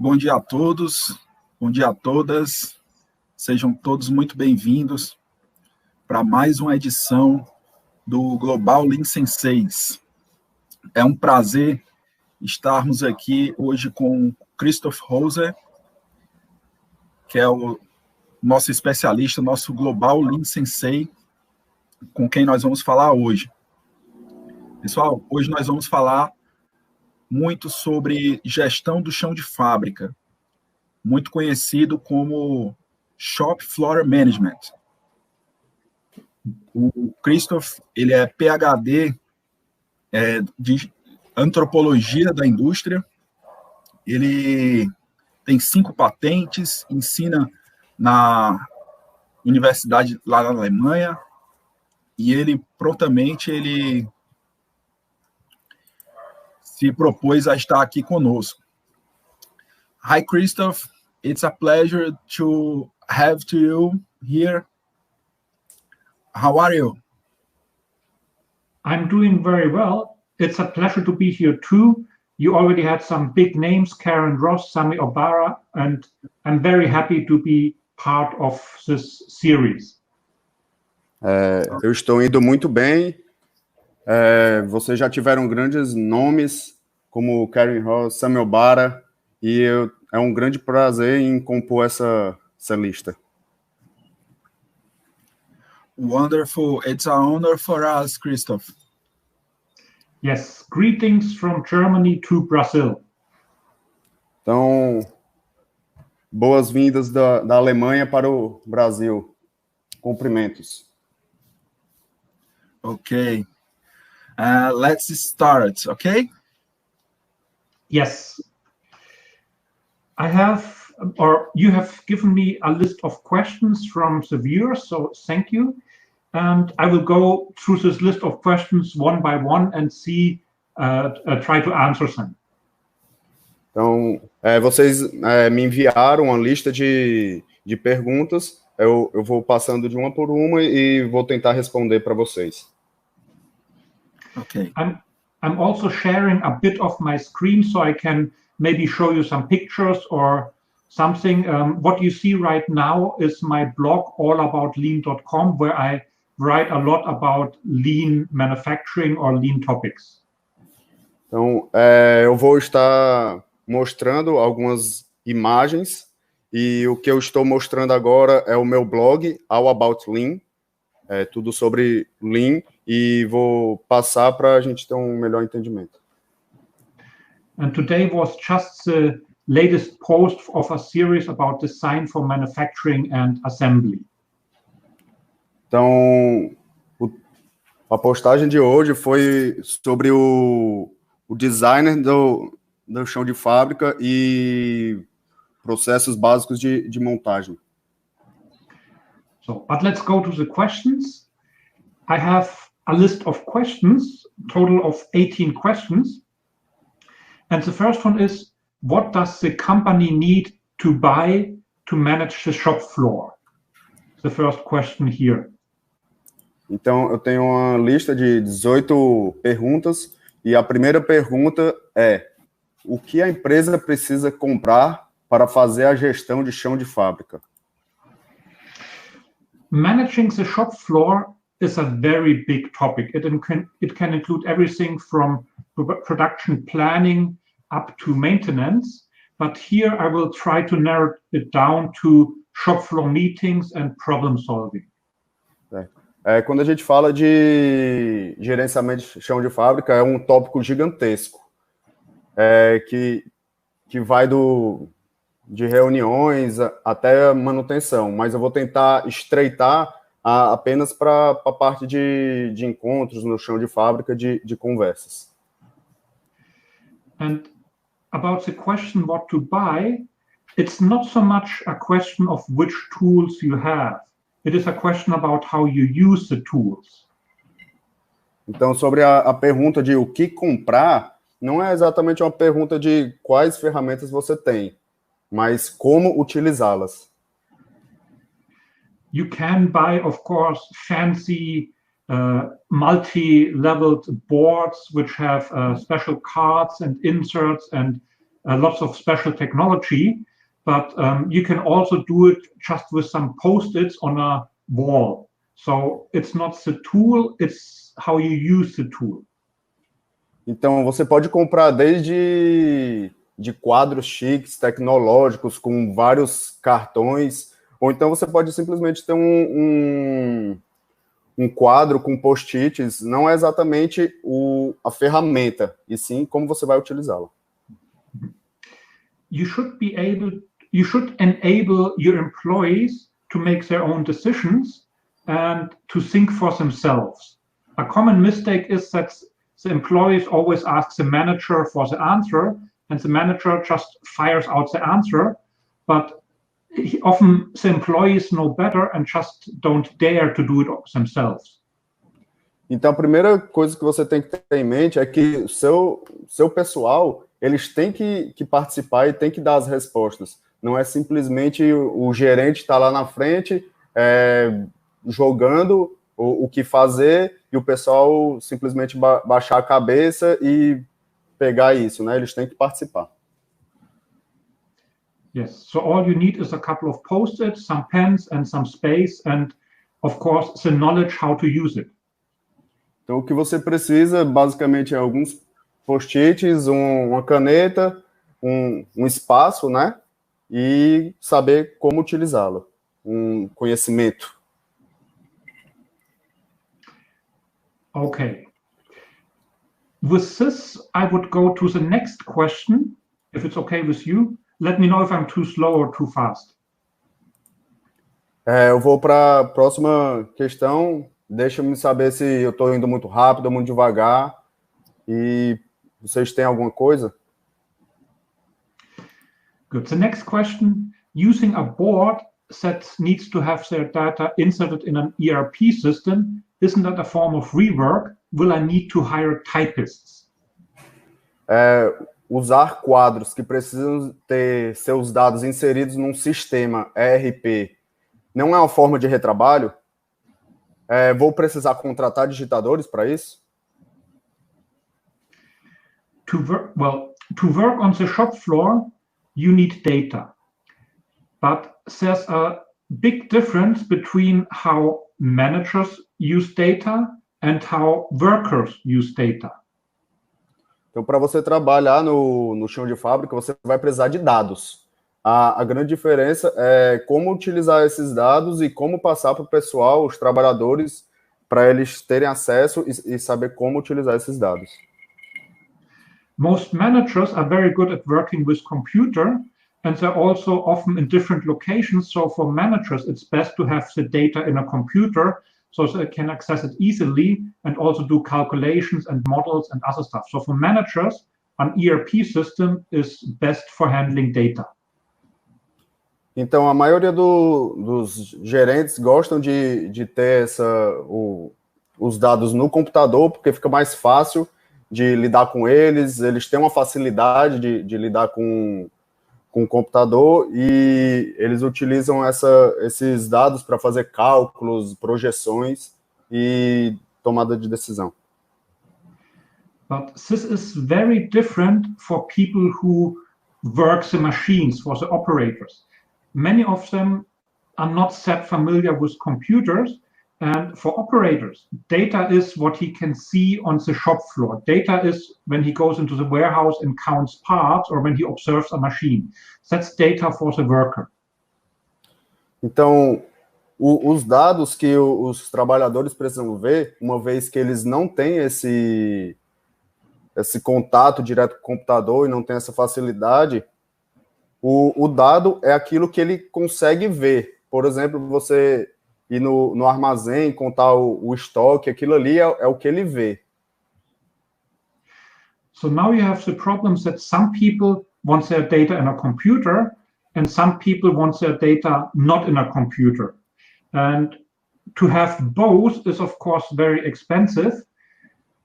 Bom dia a todos, bom dia a todas, sejam todos muito bem-vindos para mais uma edição do Global Lean Sensei. É um prazer estarmos aqui hoje com Christoph Hauser, que é o nosso especialista, nosso Global Lean Sensei, com quem nós vamos falar hoje. Pessoal, hoje nós vamos falar muito sobre gestão do chão de fábrica, muito conhecido como Shop Floor Management. O Christoph, ele é PhD de antropologia da indústria, ele tem 5 patentes, ensina na universidade lá na Alemanha, e ele prontamente se propôs a estar aqui conosco. Hi, Christoph. It's a pleasure to have you here. How are you? I'm doing very well. It's a pleasure to be here too. You already had some big names, Karen Ross, Sami Obara, and I'm very happy to be part of this series. Eu estou indo muito bem. Vocês já tiveram grandes nomes, como Karen Ross, Sami Obara, e é um grande prazer em compor essa lista. Wonderful. It's an honor for us, Christoph. Yes, greetings from Germany to Brazil. Então, boas-vindas da Alemanha para o Brasil. Cumprimentos. Okay. Let's start, okay? Yes. You have given me a list of questions from the viewers, so thank you. And I will go through this list of questions one by one and try to answer them. Então, vocês me enviaram uma lista de perguntas. Eu vou passando de uma por uma e vou tentar responder para vocês. Okay. I'm also sharing a bit of my screen so I can maybe show you some pictures or something. What you see right now is my blog allaboutlean.com, where I write a lot about lean manufacturing or lean topics. Então, eu vou estar mostrando algumas imagens e o que eu estou mostrando agora é o meu blog, All About Lean, tudo sobre Lean, e vou passar para a gente ter um melhor entendimento. And today was just the latest post of a series about design for manufacturing and assembly. Então, a postagem de hoje foi sobre o designer do chão de fábrica e processos básicos de montagem. But let's go to the questions. I have a list of questions, total of 18 questions. And the first one is, what does the company need to buy to manage the shop floor? The first question here. Então, eu tenho uma lista de 18 perguntas e a primeira pergunta é: o que a empresa precisa comprar para fazer a gestão de chão de fábrica? Managing the shop floor is a very big topic. It can include everything from production planning up to maintenance, but here I will try to narrow it down to shop floor meetings and problem solving. Quando a gente fala de gerenciamento de chão de fábrica, é um tópico gigantesco, que vai de reuniões até manutenção, mas eu vou tentar estreitar apenas para a parte de encontros no chão de fábrica, de conversas. And about the question what to buy, it's not so much a question of which tools you have. It is a question about how you use the tools. Então, sobre a pergunta de o que comprar, não é exatamente uma pergunta de quais ferramentas você tem, mas como utilizá-las. You can buy, of course, fancy multi-leveled boards which have special cards and inserts and lots of special technology, but you can also do it just with some post-its on a wall. So it's not the tool, it's how you use the tool. Então, você pode comprar desde de quadros chiques, tecnológicos, com vários cartões, ou então você pode simplesmente ter um quadro com post-its, não é exatamente a ferramenta, e sim como você vai utilizá-la. You should enable your employees to make their own decisions and to think for themselves. A common mistake is that the employees always ask the manager for the answer, and the manager just fires out the answer, but often the employees know better and just don't dare to do it themselves. Então, a primeira coisa que você tem que ter em mente é que o seu pessoal, eles têm que participar e têm que dar as respostas. Não é simplesmente o gerente estar lá na frente jogando o que fazer e o pessoal simplesmente baixar a cabeça e pegar isso, né? Eles têm que participar. Yes, so all you need is a couple of post-its, some pens and some space, and of course the knowledge how to use it. Então, o que você precisa, basicamente, é alguns post-its, uma caneta, um espaço, né? E saber como utilizá-lo, um conhecimento. Okay. With this, I would go to the next question, if it's okay with you. Let me know if I'm too slow or too fast. Eu vou para a próxima questão. Deixa-me saber se eu estou indo muito rápido ou muito devagar. E vocês têm alguma coisa? Good. The next question, using a board that needs to have their data inserted in an ERP system, isn't that a form of rework? Will I need to hire typists? Usar quadros que precisam ter seus dados inseridos num sistema ERP não é uma forma de retrabalho? Vou precisar contratar digitadores para isso? To work on the shop floor, you need data. But there's a big difference between how managers use data and how workers use data. Então, para você trabalhar no chão de fábrica, você vai precisar de dados. A grande diferença é como utilizar esses dados e como passar para o pessoal, os trabalhadores, para eles terem acesso e saber como utilizar esses dados. Most managers are very good at working with computer, and they're also often in different locations. So for managers, it's best to have the data in a computer so they can access it easily and also do calculations and models and other stuff. So for managers, an ERP system is best for handling data. Então, a maioria dos gerentes gostam de ter os dados no computador, porque fica mais fácil de lidar com eles têm uma facilidade de lidar com o computador e eles utilizam esses dados para fazer cálculos, projeções e tomada de decisão. But this is very different for people who work the machines, for the operators. Many of them are not that familiar with computers, and for operators, data is what he can see on the shop floor. Data is when he goes into the warehouse and counts parts or when he observes a machine. That's data for the worker. Então, os dados que os trabalhadores precisam ver, uma vez que eles não têm esse contato direto com o computador e não têm essa facilidade, o dado é aquilo que ele consegue ver. Por exemplo, você ir no armazém, contar o estoque, aquilo ali é o que ele vê. So now you have the problems that some people want their data in a computer and some people want their data not in a computer. And to have both is, of course, very expensive.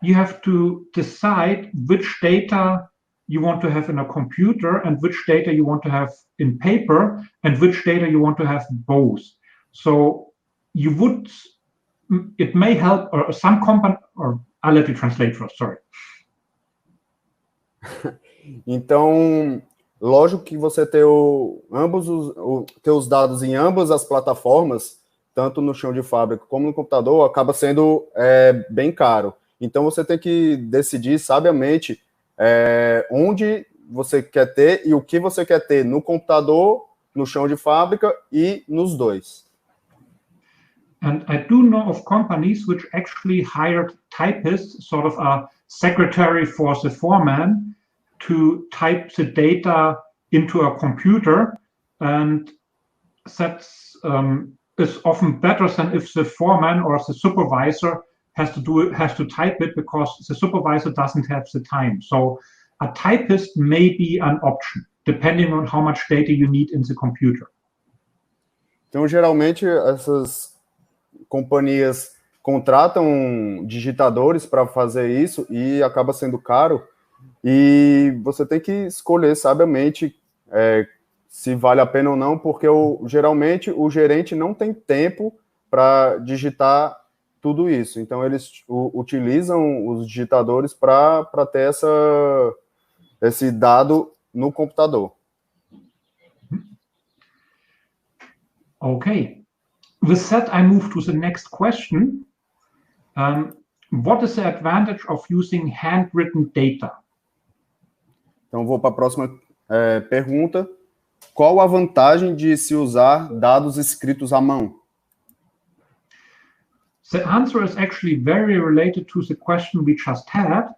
You have to decide which data you want to have in a computer and which data you want to have in paper and which data you want to have both. So it may help, or some company, or I'll let you translate first, sorry. Então, lógico que você ter ter os dados em ambas as plataformas, tanto no chão de fábrica como no computador, acaba sendo bem caro. Então, você tem que decidir sabiamente onde você quer ter e o que você quer ter no computador, no chão de fábrica e nos dois. And I do know of companies which actually hired typists, sort of a secretary for the foreman, to type the data into a computer, and that is often better than if the foreman or the supervisor has to type it, because the supervisor doesn't have the time. So a typist may be an option, depending on how much data you need in the computer. Então, geralmente, essas companhias contratam digitadores para fazer isso e acaba sendo caro. E você tem que escolher sabiamente se vale a pena ou não, porque geralmente o gerente não tem tempo para digitar tudo isso. Então, eles utilizam os digitadores para ter esse dado no computador. Okay. With that, I move to the next question. What is the advantage of using handwritten data? Então, vou para a próxima pergunta. Qual a vantagem de se usar dados escritos à mão? The answer is actually very related to the question we just had,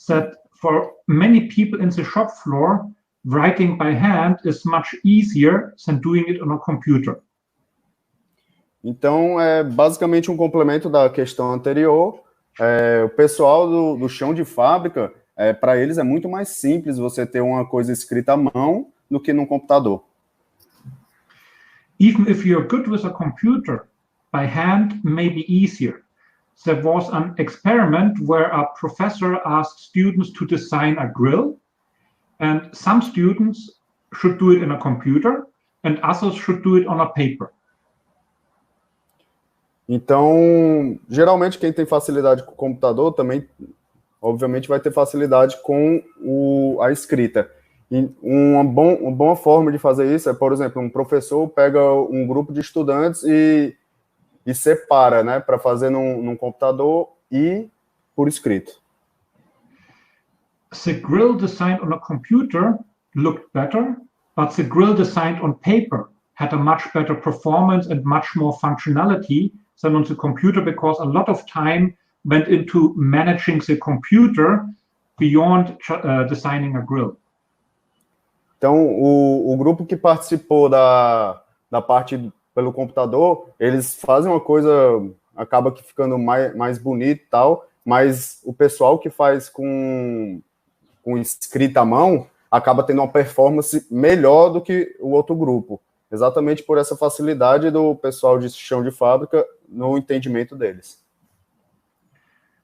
that for many people in the shop floor, writing by hand is much easier than doing it on a computer. Então, é basicamente um complemento da questão anterior. O pessoal do chão de fábrica, para eles é muito mais simples você ter uma coisa escrita à mão do que num computador. Even if you're good with a computer, by hand may be easier. There was an experiment where a professor asked students to design a grill, and some students should do it in a computer, and others should do it on a paper. Então, geralmente quem tem facilidade com o computador também, obviamente, vai ter facilidade com a escrita. E uma boa forma de fazer isso é, por exemplo, um professor pega um grupo de estudantes e separa, né, para fazer num computador e por escrito. The grill designed on a computer looked better, but the grill designed on paper had a much better performance and much more functionality than on the computer, because a lot of time went into managing the computer beyond designing a grill. Então, o grupo que participou da parte pelo computador, eles fazem uma coisa, acaba que ficando mais bonito e tal, mas o pessoal que faz com escrita à mão acaba tendo uma performance melhor do que o outro grupo. Exatamente por essa facilidade do pessoal de chão de fábrica no entendimento deles.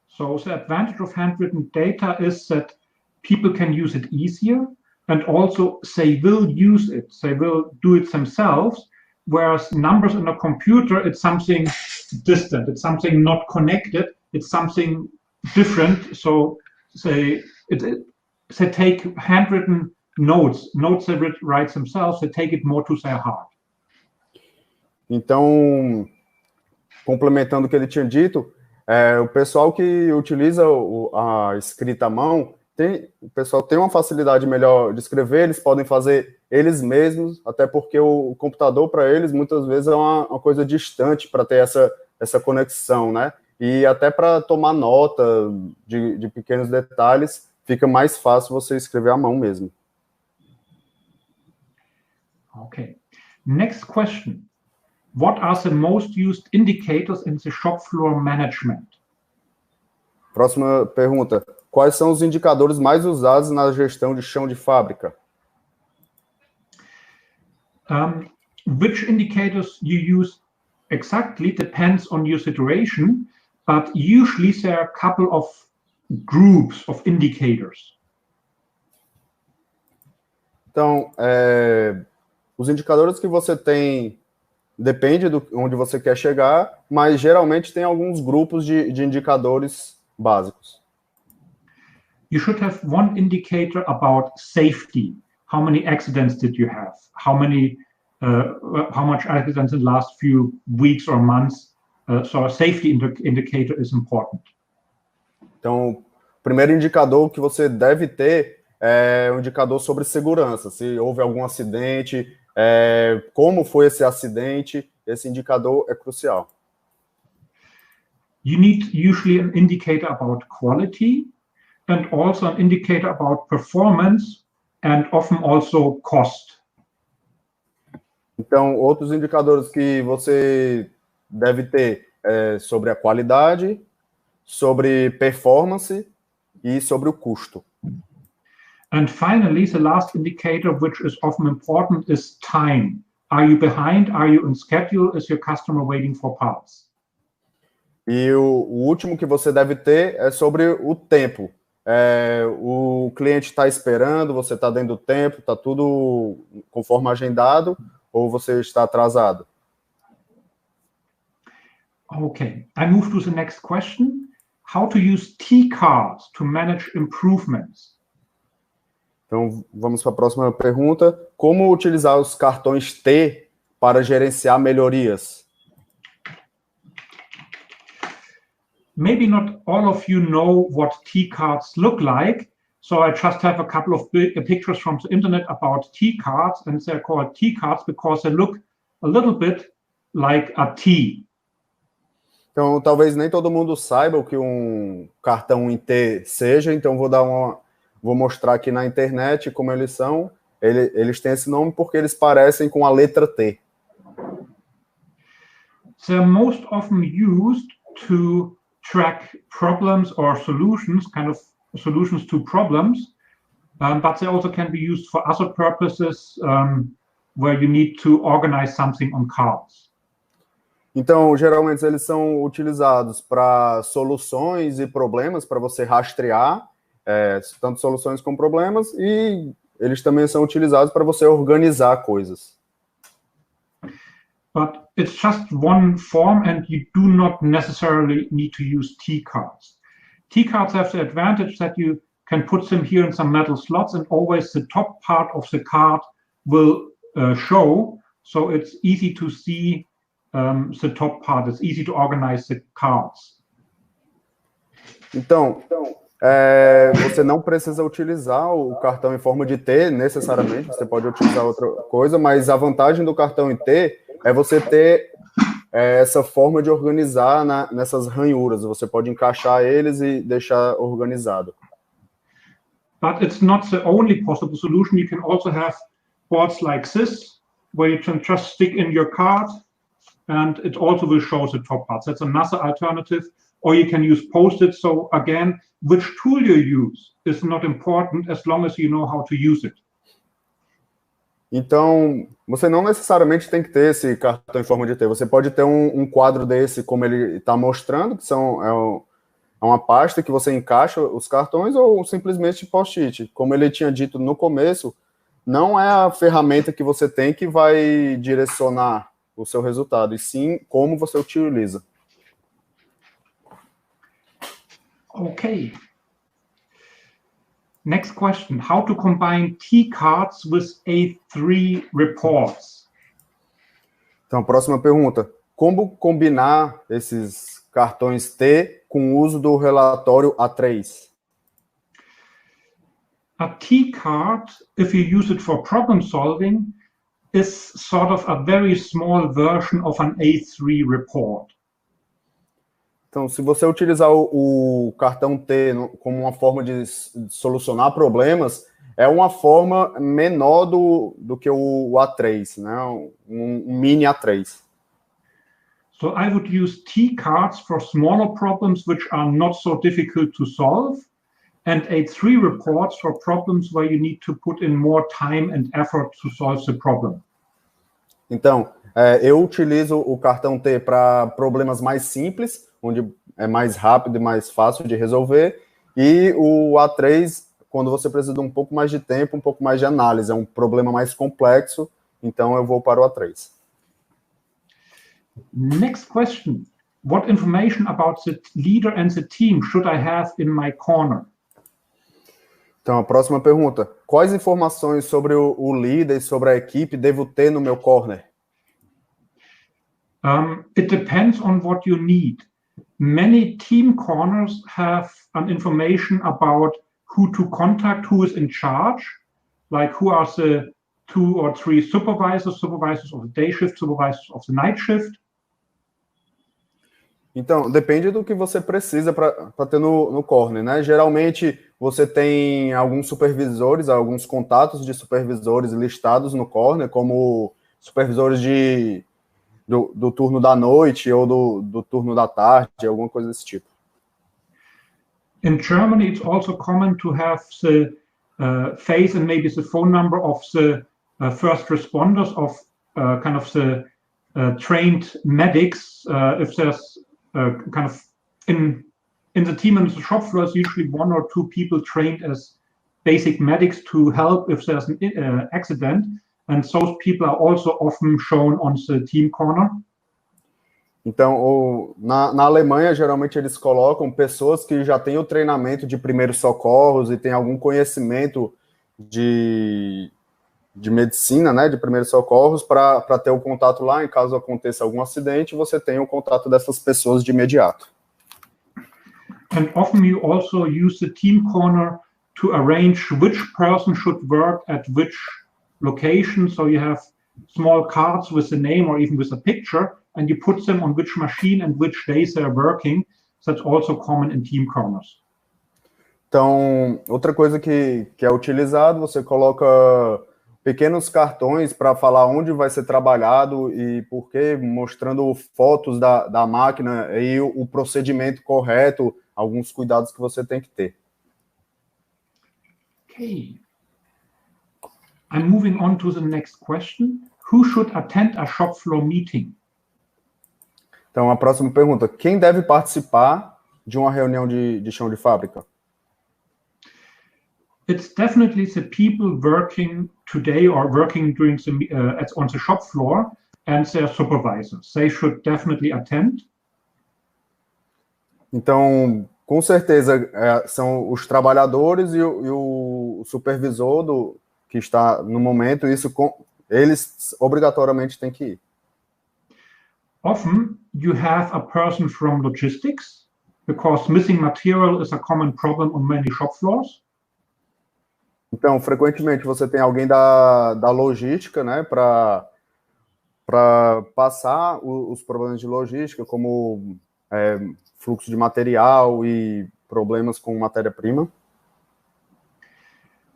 So the advantage of handwritten data is that people can use it easier, and also they will use it. They will do it themselves, whereas numbers in a computer, it's something distant, it's something not connected, it's something different. So they take handwritten notes they write themselves, they take it more to their heart. Então, complementando o que ele tinha dito, o pessoal que utiliza a escrita à mão, o pessoal tem uma facilidade melhor de escrever, eles podem fazer eles mesmos, até porque o computador, para eles, muitas vezes é uma coisa distante para ter essa conexão, né? E até para tomar nota de pequenos detalhes, fica mais fácil você escrever à mão mesmo. Okay. Next question. What are the most used indicators in the shop floor management? Próxima pergunta. Quais são os indicadores mais usados na gestão de chão de fábrica? Which indicators you use exactly depends on your situation, but usually there are a couple of groups of indicators. Então, os indicadores que você tem depende de onde você quer chegar, mas geralmente tem alguns grupos de indicadores básicos. You should have one indicator about safety. how many accidents did you have? How much accidents in the last few weeks or months? So a safety indicator is important. Então, o primeiro indicador que você deve ter é um indicador sobre segurança. Se houve algum acidente, como foi esse acidente, esse indicador é crucial. You need usually an indicator about quality and also an indicator about performance and often also cost. Então, outros indicadores que você deve ter sobre a qualidade, sobre performance e sobre o custo. And finally, the last indicator, which is often important, is time. Are you behind? Are you on schedule? Is your customer waiting for parts? E o último que você deve ter é sobre o tempo. O cliente está esperando, você está dentro do tempo, está tudo conforme agendado, ou você está atrasado? Okay, I move to the next question. How to use T-cards to manage improvements? Então, vamos para a próxima pergunta. Como utilizar os cartões T para gerenciar melhorias? Maybe not all of you know what T-cards look like, so I just have a couple of pictures from the internet about T-cards, and they're called T-cards because they look a little bit like a T. Então, talvez nem todo mundo saiba o que um cartão em T seja, então vou mostrar aqui na internet como eles são. Eles têm esse nome porque eles parecem com a letra T. They're most often used to track problems or solutions, kind of solutions to problems, but they also can be used for other purposes where you need to organize something on cards. Então, geralmente, eles são utilizados para soluções e problemas, para você rastrear, tanto soluções como problemas, e eles também são utilizados para você organizar coisas. But it's just one form, and you do not necessarily need to use T-cards. T-cards have the advantage that you can put them here in some metal slots, and always the top part of the card will show, so it's easy to see the top part. It's easy to organize the cards. Então, você não precisa utilizar o cartão em forma de T necessariamente, você pode utilizar outra coisa, mas a vantagem do cartão em T é você ter essa forma de organizar nessas ranhuras. Você pode encaixar eles e deixar organizado. But it's not the only possible solution. You can also have boards like this, where you can just stick in your card, and it also will show the top parts. That's another alternative. Or you can use Post-it. So again, which tool you use is not important as long as you know how to use it. Então, você não necessariamente tem que ter esse cartão em forma de T. Você pode ter um quadro desse, como ele está mostrando, que é uma pasta que você encaixa os cartões, ou simplesmente Post-it. Como ele tinha dito no começo, não é a ferramenta que você tem que vai direcionar o seu resultado, e sim como você utiliza. Okay. Next question, how to combine T-cards with A3 reports? Então, próxima pergunta. Como combinar esses cartões T com o uso do relatório A3? A T-card, if you use it for problem solving, is sort of a very small version of an A3 report. Então, se você utilizar o cartão T como uma forma de solucionar problemas, é uma forma menor do que o A3, né? Um mini A3. So I would use T-cards for smaller problems which are not so difficult to solve, and A3 reports for problems where you need to put in more time and effort to solve the problem. Então, eu utilizo o cartão T para problemas mais simples, onde é mais rápido e mais fácil de resolver, e o A3, quando você precisa de um pouco mais de tempo, um pouco mais de análise, é um problema mais complexo, então eu vou para o A3. Next question. What information about the leader and the team should I have in my corner? Então, a próxima pergunta. Quais informações sobre o líder e sobre a equipe devo ter no meu corner? It depends on what you need. Many team corners have an information about who to contact, who is in charge, like who are the 2 or 3 supervisors of the day shift, supervisors of the night shift. Então, depende do que você precisa para ter no corner, né? Geralmente, você tem alguns supervisores, alguns contatos de supervisores listados no corner, como supervisores do turno da noite ou do turno da tarde, alguma coisa desse tipo. In Germany, it's also common to have the face and maybe the phone number of the first responders of kind of the trained medics. If there's kind of in the team and the shop floor, is usually 1 or 2 people trained as basic medics to help if there's an accident. And those people are also often shown on the team corner. Então, na Alemanha, geralmente eles colocam pessoas que já têm o treinamento de primeiros socorros e têm algum conhecimento de medicina, né, de primeiros socorros, para ter o contato lá, em caso aconteça algum acidente, você tem o contato dessas pessoas de imediato. And often you also use the team corner to arrange which person should work at which location. So you have small cards with the name or even with a picture, and you put them on which machine and which days they're working. That's also common in team corners. Então, outra coisa que é utilizado, você coloca pequenos cartões para falar onde vai ser trabalhado e por quê, mostrando fotos da máquina e o procedimento correto, alguns cuidados que você tem que ter. Okay. I'm moving on to the next question. Who should attend a shop floor meeting? Então, a próxima pergunta. Quem deve participar de uma reunião de chão de fábrica? It's definitely the people working today or working during on the shop floor and their supervisors. They should definitely attend. Então, com certeza, são os trabalhadores e o supervisor que está no momento, eles obrigatoriamente têm que ir. Often you have a person from logistics, because missing material is a common problem on many shop floors. Então, frequentemente você tem alguém da logística, né, para passar os problemas de logística, como fluxo de material e problemas com matéria-prima.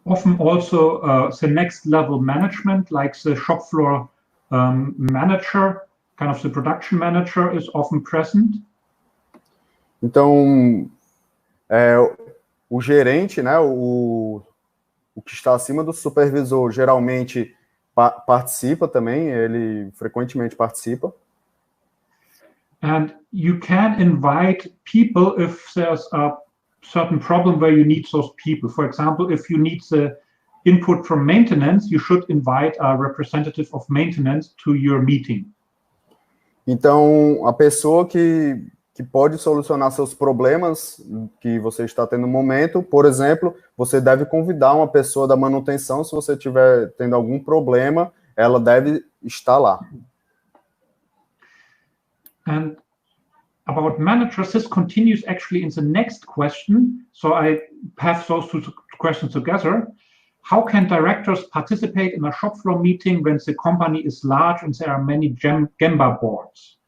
Often also the next level management, like the shop floor manager, kind of the production manager, is often present. Então, o gerente, né, o que está acima do supervisor, geralmente participa também, ele frequentemente participa. And you can invite people if there's a certain problem where you need those people. For example, if you need the input from maintenance, you should invite a representative of maintenance to your meeting. Então, a pessoa que pode solucionar seus problemas que você está tendo no momento, por exemplo, você deve convidar uma pessoa da manutenção, se você estiver tendo algum problema, ela deve estar lá. And about managers, this continues actually in the next question. So I have those 2 questions together. How can directors participate in a shop floor meeting when the company is large and there are many Gemba boards?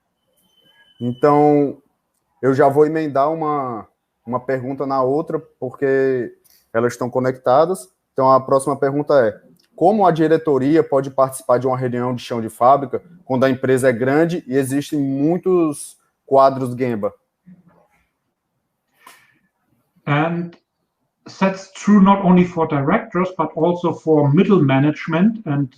Então, eu já vou emendar uma pergunta na outra, porque elas estão conectadas. Então, a próxima pergunta é: como a diretoria pode participar de uma reunião de chão de fábrica quando a empresa é grande e existem muitos quadros Gemba? And that's true not only for directors, but also for middle management and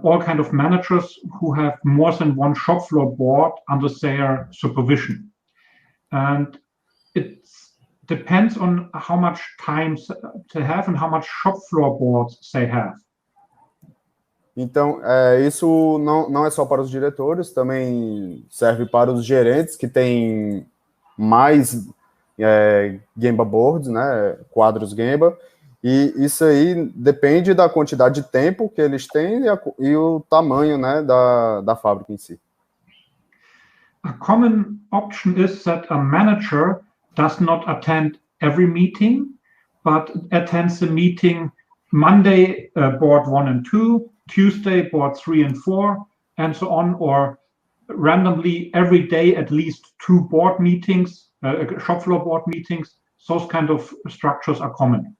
all kind of managers who have more than one shop floor board under their supervision. And it depends on how much time they have and how much shop floor boards they have. Então, isso não é só para os diretores, também serve para os gerentes que têm mais Gemba boards, né, quadros Gemba, E isso aí depende da quantidade de tempo que eles têm e o tamanho, né, da fábrica em si. A common option is that a manager does not attend every meeting, but attends the meeting Monday, board 1 and 2, Tuesday, board 3 and 4, and so on, or randomly every day at least 2 board meetings, shop floor board meetings. Those kind of structures are common.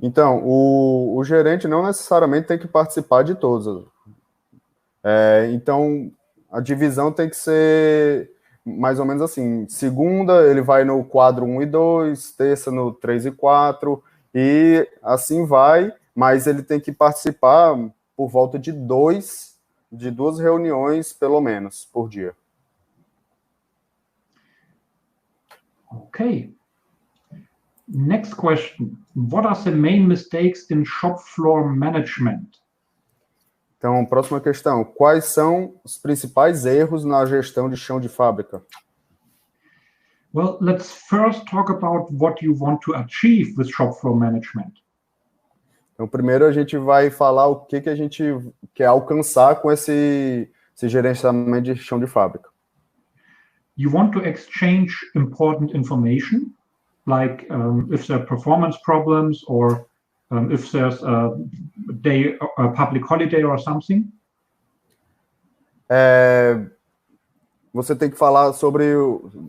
Então, o gerente não necessariamente tem que participar de todos. Então, a divisão tem que ser mais ou menos assim. Segunda, ele vai no quadro 1 e 2, terça no 3 e 4, e assim vai, mas ele tem que participar por volta de 2 reuniões, pelo menos, por dia. Okay. Next question. What are the main mistakes in shop floor management? Então, próxima questão. Quais são os principais erros na gestão de chão de fábrica? Well, let's first talk about what you want to achieve with shop floor management. Então, primeiro a gente vai falar o que a gente quer alcançar com esse gerenciamento de chão de fábrica. You want to exchange important information, like if there are performance problems or if there's a public holiday or something. Você tem que falar sobre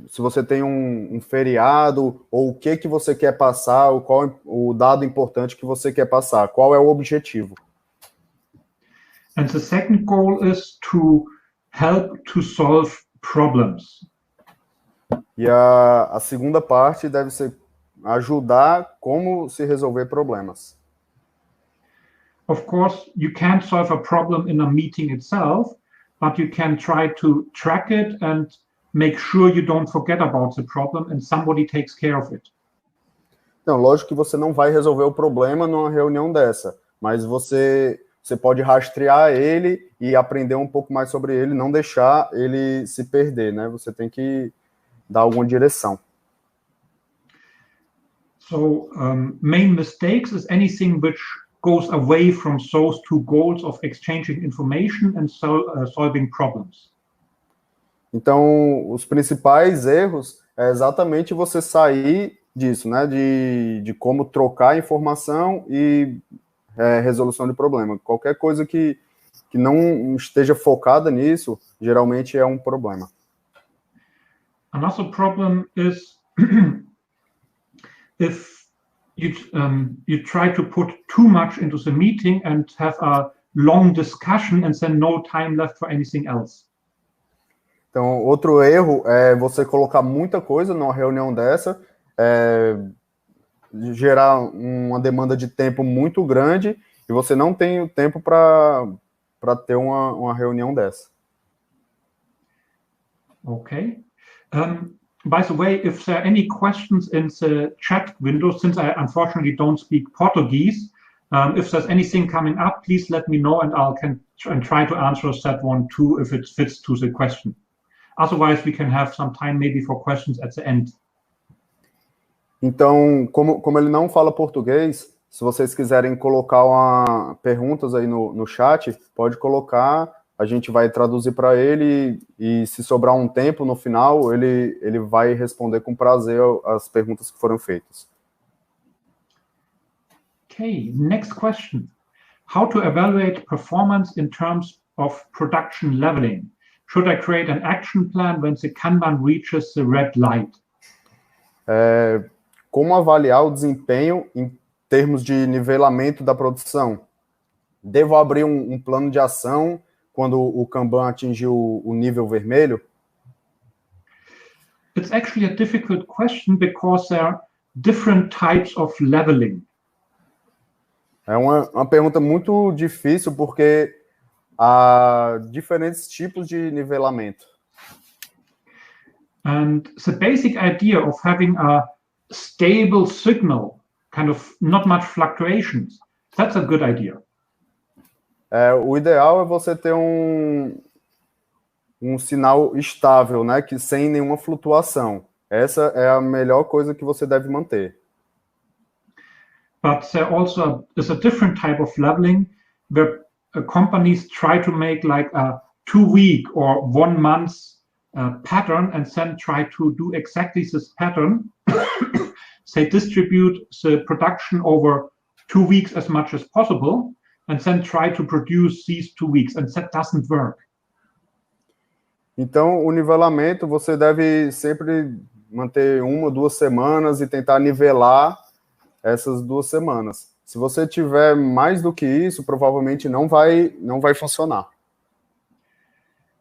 se você tem um feriado, ou o que você quer passar, qual o dado importante que você quer passar, qual é o objetivo. And the second goal is to help to solve problems. E a segunda parte deve ser ajudar como se resolver problemas. Of course, you can't solve a problem in a meeting itself, but you can try to track it and make sure you don't forget about the problem and somebody takes care of it. Então, lógico que você não vai resolver o problema numa reunião dessa, mas você pode rastrear ele e aprender um pouco mais sobre ele, não deixar ele se perder, né? Você tem que dar alguma direção. So, main mistakes is anything which goes away from those 2 goals of exchanging information and solving problems. Então, os principais erros é exatamente você sair disso, né? De como trocar informação e resolução de problema. Qualquer coisa que não esteja focada nisso, geralmente é um problema. Another problem is if you try to put too much into the meeting and have a long discussion and then no time left for anything else. Então, outro erro é você colocar muita coisa numa reunião dessa, gerar uma demanda de tempo muito grande e você não tem o tempo para ter uma reunião dessa. Okay. By the way, if there are any questions in the chat window, since I unfortunately don't speak Portuguese, if there's anything coming up, please let me know and I can try to answer that one too if it fits to the question. Otherwise, we can have some time maybe for questions at the end. Então, como ele não fala português, se vocês quiserem colocar perguntas aí no chat, pode colocar. A gente vai traduzir para ele e se sobrar um tempo no final, ele vai responder com prazer as perguntas que foram feitas. Okay, next question. How to evaluate performance in terms of production leveling? Should I create an action plan when the Kanban reaches the red light? Como avaliar o desempenho em termos de nivelamento da produção? Devo abrir um plano de ação quando o Kanban atingiu o nível vermelho? It's actually a difficult question because there are different types of leveling. É uma pergunta muito difícil porque há diferentes tipos de nivelamento. And the basic idea of having a stable signal, kind of not much fluctuations, that's a good idea. O ideal é você ter um sinal estável, né, que sem nenhuma flutuação. Essa é a melhor coisa que você deve manter. But there also is a different type of leveling where companies try to make like a 2-week or 1 month pattern and then try to do exactly this pattern. They distribute the production over 2 weeks as much as possible and then try to produce these 2 weeks, and that doesn't work. Então, o nivelamento, você deve sempre manter 1 ou 2 semanas e tentar nivelar essas 2 semanas. Se você tiver mais do que isso, provavelmente não vai funcionar.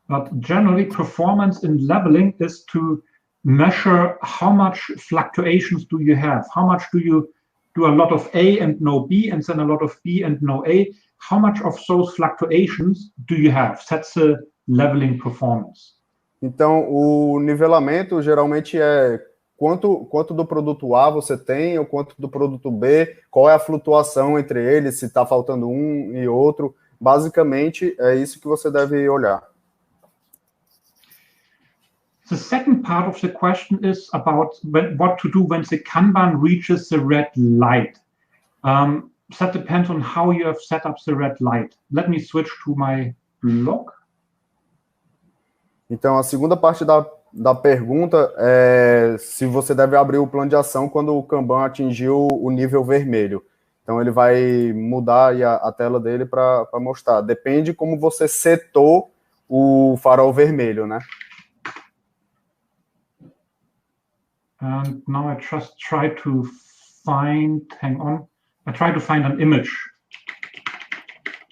But generally, performance in leveling is to measure how much fluctuations do you have, how much do you do a lot of A and no B, and then a lot of B and no A, how much of those fluctuations do you have? That's the leveling performance. Então, o nivelamento geralmente é quanto do produto A você tem, ou quanto do produto B, qual é a flutuação entre eles, se está faltando um e outro. Basicamente, é isso que você deve olhar. The second part of the question is about what to do when the Kanban reaches the red light. That depends on how you have set up the red light. Let me switch to my blog. Então, a segunda parte da pergunta é se você deve abrir o plano de ação quando o Kanban atingiu o nível vermelho. Então, ele vai mudar aí a tela dele para mostrar. Depende como você setou o farol vermelho, né? And now I just try to find, hang on, I try to find an image.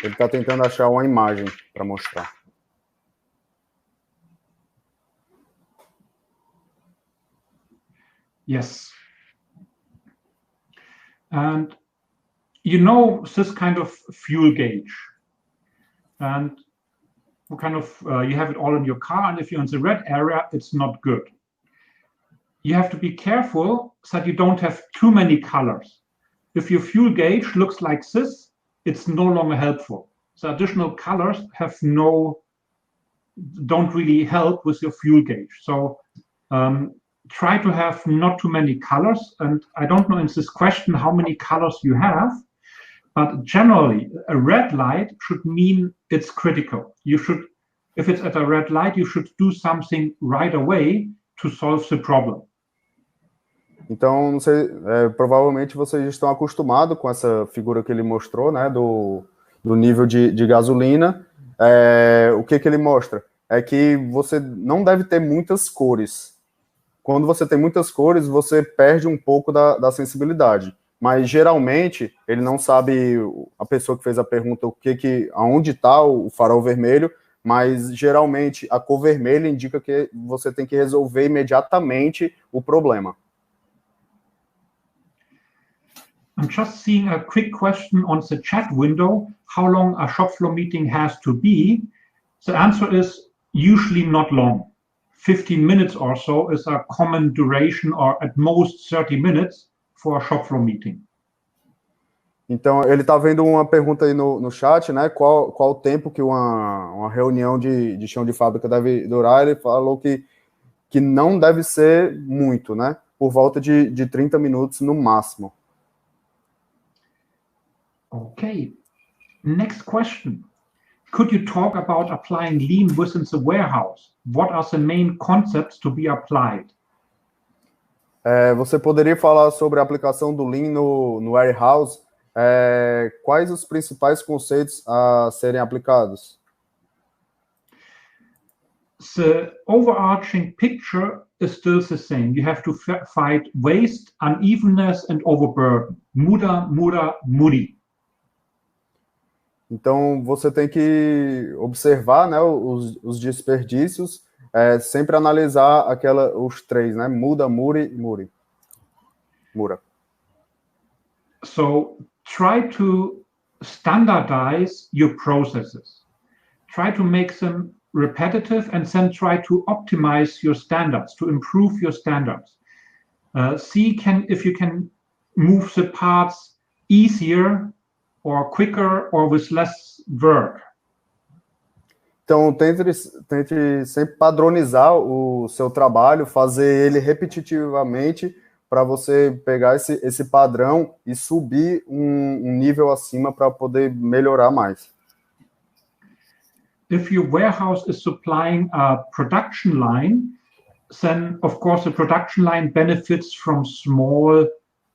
Ele está tentando achar uma imagem para mostrar. Yes. And you know this kind of fuel gauge. And kind of, you have it all in your car, and if you're in the red area, it's not good. You have to be careful so that you don't have too many colors. If your fuel gauge looks like this, it's no longer helpful. So additional colors don't really help with your fuel gauge. So try to have not too many colors. And I don't know in this question how many colors you have, but generally a red light should mean it's critical. You should, if it's at a red light, you should do something right away to solve the problem. Então, não sei, provavelmente vocês estão acostumados com essa figura que ele mostrou, né, do nível de gasolina. O que ele mostra? É que você não deve ter muitas cores. Quando você tem muitas cores, você perde um pouco da sensibilidade. Mas, geralmente, ele não sabe, a pessoa que fez a pergunta, aonde está o farol vermelho, mas, geralmente, a cor vermelha indica que você tem que resolver imediatamente o problema. I'm just seeing a quick question on the chat window, how long a shop floor meeting has to be. The answer is usually not long. 15 minutes or so is a common duration, or at most 30 minutes for a shop floor meeting. Então, ele está vendo uma pergunta aí no chat, né? Qual o tempo que uma reunião de chão de fábrica deve durar? Ele falou que não deve ser muito, né? Por volta de 30 minutos no máximo. Okay, next question. Could you talk about applying lean within the warehouse? What are the main concepts to be applied? Você poderia falar sobre a aplicação do lean no warehouse? Quais os principais conceitos a serem aplicados? The overarching picture is still the same. You have to fight waste, unevenness, and overburden. Muda, muri. Então, você tem que observar, né, os desperdícios, sempre analisar os 3, né? Muda, muri. Mura. So, try to standardize your processes. Try to make them repetitive, and then try to optimize your standards, to improve your standards. See if you can move the parts easier or quicker or with less work. Então, tente sempre padronizar o seu trabalho, fazer ele repetitivamente para você pegar esse padrão e subir um nível acima para poder melhorar mais. If your warehouse is supplying a production line, then of course the production line benefits from small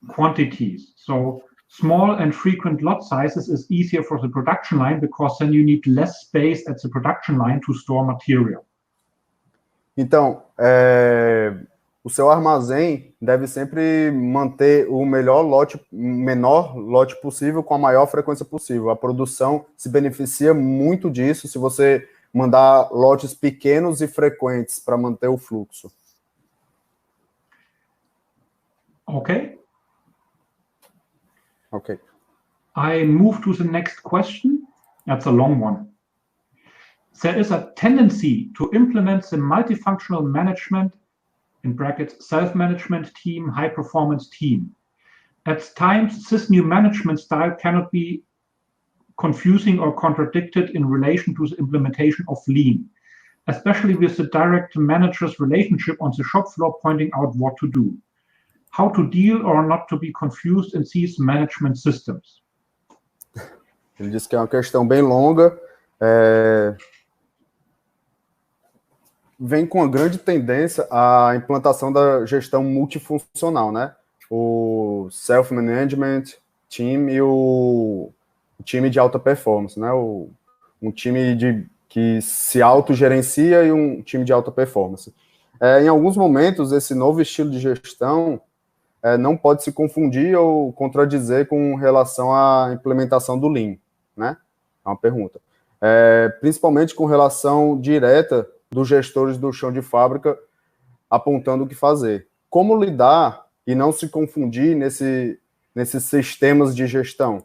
quantities. So small and frequent lot sizes is easier for the production line because then you need less space at the production line to store material. Então, o seu armazém deve sempre manter o menor lote possível com a maior frequência possível. A produção se beneficia muito disso se você mandar lotes pequenos e frequentes para manter o fluxo. Okay. Ok. I move to the next question. That's a long one. There is a tendency to implement the multifunctional management, in brackets, self-management team, high-performance team. At times, this new management style cannot be confusing or contradicted in relation to the implementation of Lean, especially with the direct manager's relationship on the shop floor pointing out what to do. How to deal or not to be confused in these management systems? Ele disse que é uma questão bem longa, vem com uma grande tendência à implantação da gestão multifuncional, né? O self-management team e o time de alta performance, né? Um time que se autogerencia e um time de alta performance. Em alguns momentos, esse novo estilo de gestão não pode se confundir ou contradizer com relação à implementação do Lean, né? É uma pergunta. Principalmente com relação direta dos gestores do chão de fábrica apontando o que fazer. Como lidar e não se confundir nesses sistemas de gestão?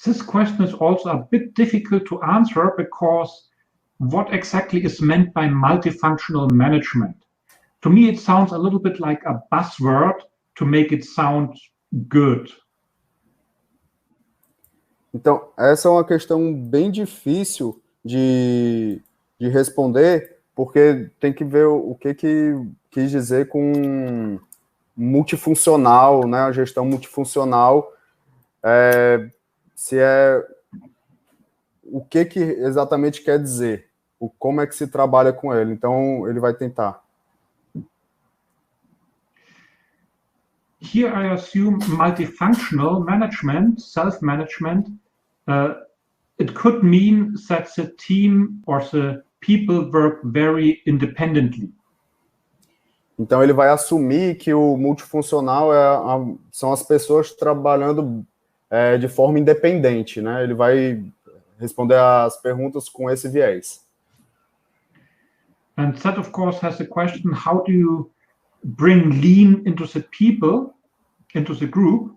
This question is also a bit difficult to answer because what exactly is meant by multifunctional management? To me, it sounds a little bit like a buzzword to make it sound good. Então, essa é uma questão bem difícil de responder, porque tem que ver o que quis dizer com multifuncional, né? A gestão multifuncional, o que exatamente quer dizer, como é que se trabalha com ele. Então, ele vai tentar. Here I assume multifunctional management, self-management, it could mean that the team or the people work very independently. Então, ele vai assumir que o multifuncional são as pessoas trabalhando de forma independente, né? Ele vai responder as perguntas com esse viés. And that, of course, has the question, how do you bring Lean into the people, into the group?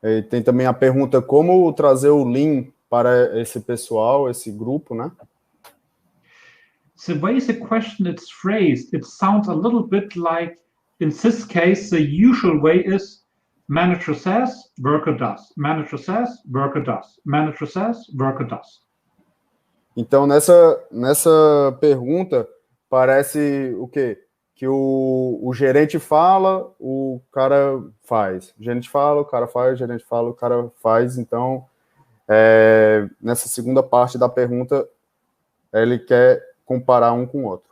E tem também a pergunta, como trazer o Lean para esse pessoal, esse grupo, né? The way the question is phrased, it sounds a little bit like, in this case, the usual way is manager says, worker does. Manager says, worker does. Manager says, worker does. Então, nessa pergunta, parece o quê? Que o gerente fala, o cara faz. O gerente fala, o cara faz, o gerente fala, o cara faz. Então, nessa segunda parte da pergunta, ele quer comparar um com o outro.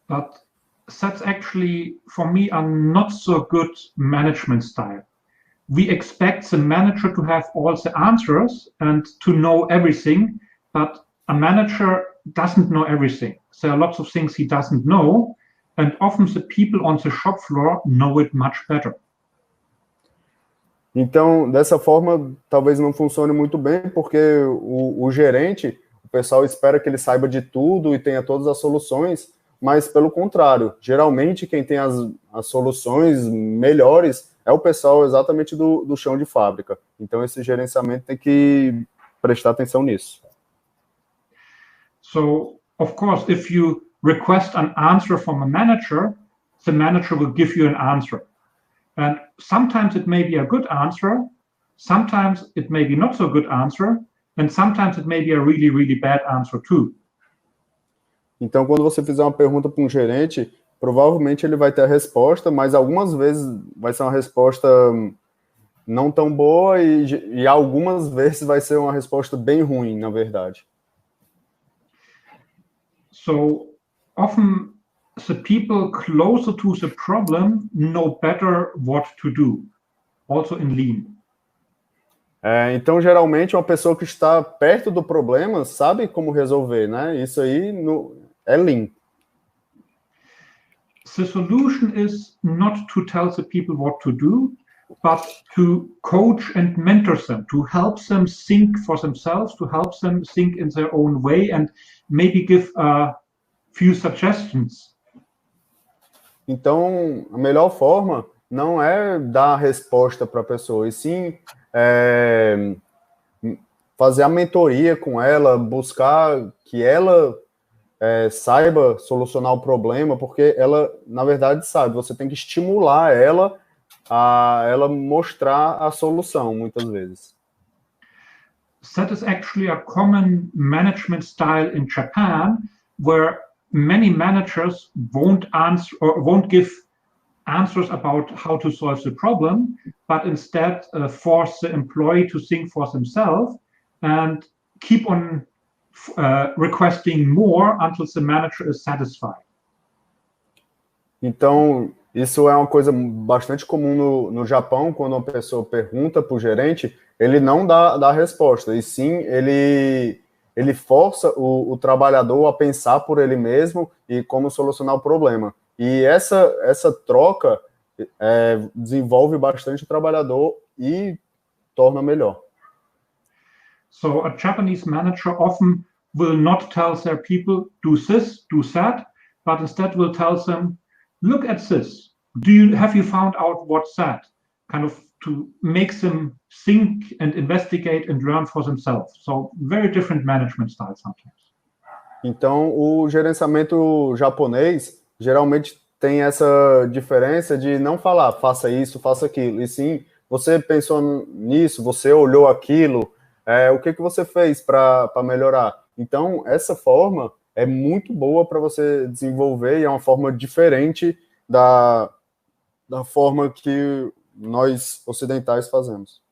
But that's actually, for me, a not so good management style. We expect the manager to have all the answers and to know everything, but a manager doesn't know everything. There are lots of things he doesn't know, and often the people on the shop floor know it much better. Então, dessa forma, talvez não funcione muito bem, porque o gerente, o pessoal espera que ele saiba de tudo e tenha todas as soluções, mas pelo contrário, geralmente quem tem as soluções melhores é o pessoal exatamente do chão de fábrica. Então, esse gerenciamento tem que prestar atenção nisso. So, of course, if you request an answer from a manager, the manager will give you an answer. And sometimes it may be a good answer, sometimes it may be not so good answer, and sometimes it may be a really, really bad answer too. Então, quando você fizer uma pergunta para um gerente, provavelmente ele vai ter a resposta, mas algumas vezes vai ser uma resposta não tão boa e algumas vezes vai ser uma resposta bem ruim, na verdade. So often the people closer to the problem know better what to do, also in Lean. Então, geralmente, uma pessoa que está perto do problema sabe como resolver, né? Isso aí é Lean. The solution is not to tell the people what to do, but to coach and mentor them, to help them think for themselves, to help them think in their own way, and maybe give a few suggestions. Então, a melhor forma não é dar a resposta para a pessoa, e sim fazer a mentoria com ela, buscar que ela saiba solucionar o problema, porque ela, na verdade, sabe. Você tem que estimular ela a ela mostrar a solução, muitas vezes. That is actually a common management style in Japan, where many managers won't answer or won't give answers about how to solve the problem, but instead force the employee to think for themselves and keep on requesting more until the manager is satisfied. Então, isso é uma coisa bastante comum no Japão, quando uma pessoa pergunta para o gerente, ele não dá a resposta, e sim ele força o trabalhador a pensar por ele mesmo e como solucionar o problema. E essa troca desenvolve bastante o trabalhador e torna melhor. So a Japanese manager often will not tell their people, do this, do that, but instead will tell them, look at this. Have you found out what's that? Kind of to make them think and investigate and learn for themselves. So very different management styles sometimes. Então, o gerenciamento japonês geralmente tem essa diferença de não falar, faça isso, faça aquilo. E sim, você pensou nisso, você olhou aquilo, o que você fez para melhorar? Então, essa forma é muito boa para você desenvolver e é uma forma diferente da forma que nós ocidentais fazemos.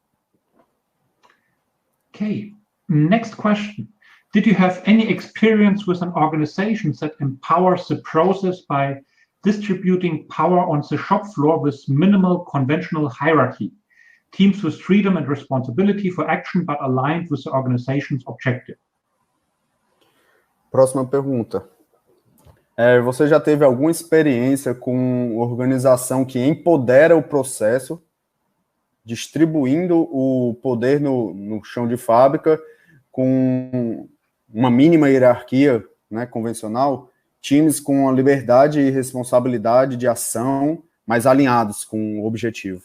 Okay, next question. Did you have any experience with an organization that empowers the process by distributing power on the shop floor with minimal conventional hierarchy? Teams with freedom and responsibility for action, but aligned with the organization's objective. Próxima pergunta. Você já teve alguma experiência com organização que empodera o processo, distribuindo o poder no chão de fábrica, com uma mínima hierarquia, né, convencional, times com a liberdade e responsabilidade de ação, mas alinhados com o objetivo?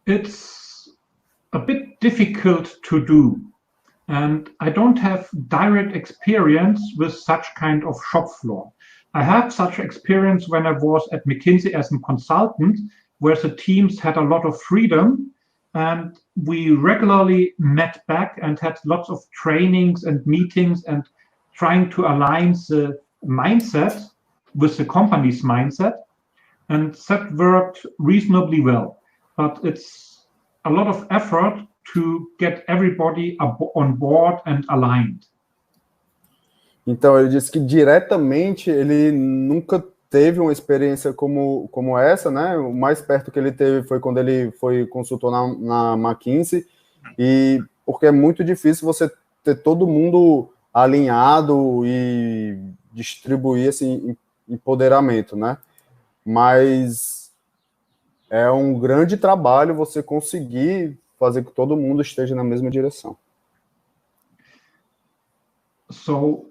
It's a bit difficult to do, and I don't have direct experience with such kind of shop floor. I have such experience when I was at McKinsey as a consultant, where the teams had a lot of freedom, and we regularly met back and had lots of trainings and meetings and trying to align the mindset with the company's mindset, and that worked reasonably well. But it's a lot of effort to get everybody on board and aligned. Então, ele disse que diretamente ele nunca teve uma experiência como essa, né? O mais perto que ele teve foi quando ele foi consultor na McKinsey, e porque é muito difícil você ter todo mundo alinhado e distribuir esse empoderamento, né? Mas é um grande trabalho você conseguir fazer que todo mundo esteja na mesma direção. So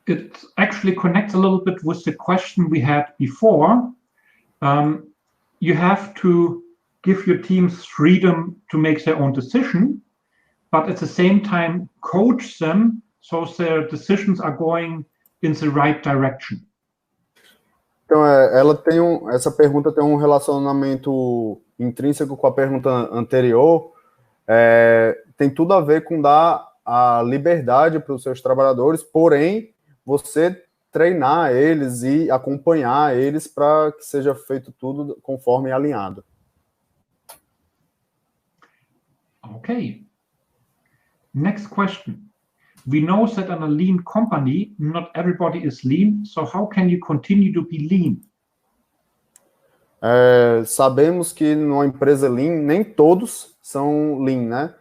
it actually connects a little bit with the question we had before. You have to give your teams freedom to make their own decision, but at the same time coach them so their decisions are going in the right direction. Então, essa pergunta tem um relacionamento intrínseco com a pergunta anterior. Tem tudo a ver com dar a liberdade para os seus trabalhadores, porém, você treinar eles e acompanhar eles para que seja feito tudo conforme alinhado. Okay. Next question. We know that in a lean company, not everybody is lean, so how can you continue to be lean? Sabemos que numa empresa lean, nem todos são lean, né?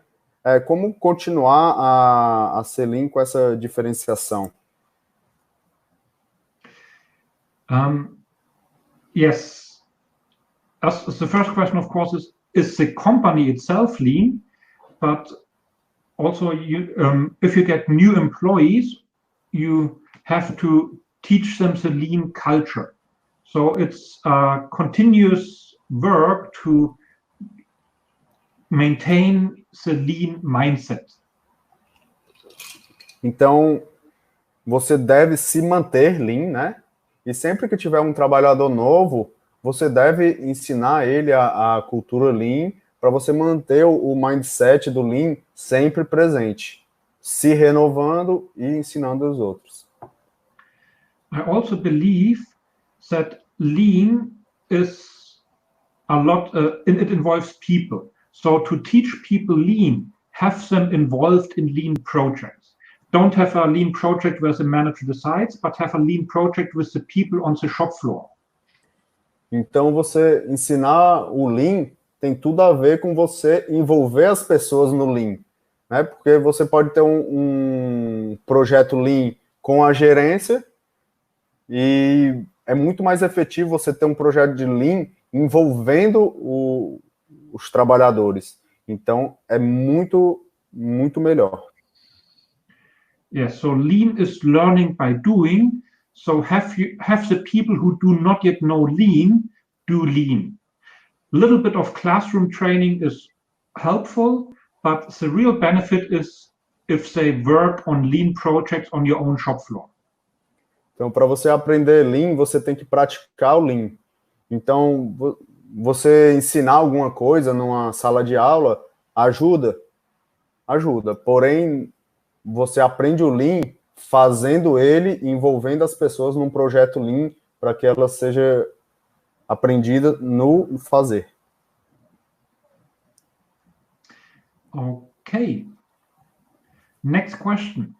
Como continuar a ser lean com essa diferenciação? Yes. The first question, of course, is the company itself lean? But also, if you get new employees, you have to teach them the lean culture. So it's continuous work to maintain the lean mindset. Então, você deve se manter lean, né? E sempre que tiver um trabalhador novo, você deve ensinar ele a cultura lean para você manter o mindset do lean sempre presente, se renovando e ensinando os outros. I also believe that lean is a lot, it involves people. So to teach people lean, have them involved in lean projects. Don't have a lean project where the manager decides, but have a lean project with the people on the shop floor. Então, você ensinar o lean tem tudo a ver com você envolver as pessoas no lean, né? Porque você pode ter um projeto lean com a gerência e é muito mais efetivo você ter um projeto de lean envolvendo os trabalhadores. Então, é muito, muito melhor. Yes, so lean is learning by doing. So have the people who do not yet know lean do lean. A little bit of classroom training is helpful, but the real benefit is if they work on lean projects on your own shop floor. Então, para você aprender lean, você tem que praticar o lean. Então, você ensinar alguma coisa numa sala de aula ajuda. Porém, você aprende o lean fazendo ele, envolvendo as pessoas num projeto lean para que ela seja aprendida no fazer. Okay. Next question.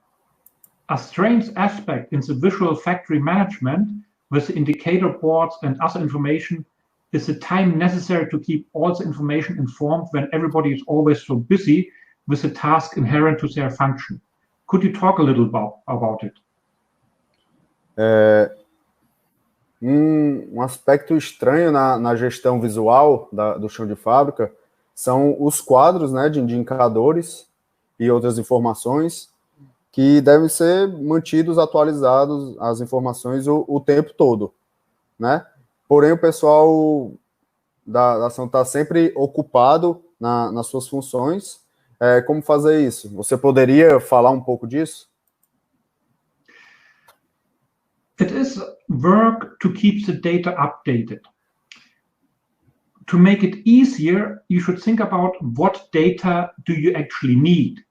A strange aspect in the visual factory management with the indicator boards and other information is the time necessary to keep all the information informed when everybody is always so busy with the task inherent to their function. Could you talk a little about it? Um aspecto estranho na gestão visual do chão de fábrica são os quadros, né, de indicadores e outras informações que devem ser mantidos atualizados, as informações o tempo todo, né? Porém, o pessoal da ação está sempre ocupado nas suas funções. Como fazer isso? Você poderia falar um pouco disso? It is work to keep the data updated. To make it easier, you should think about what data do you actually need.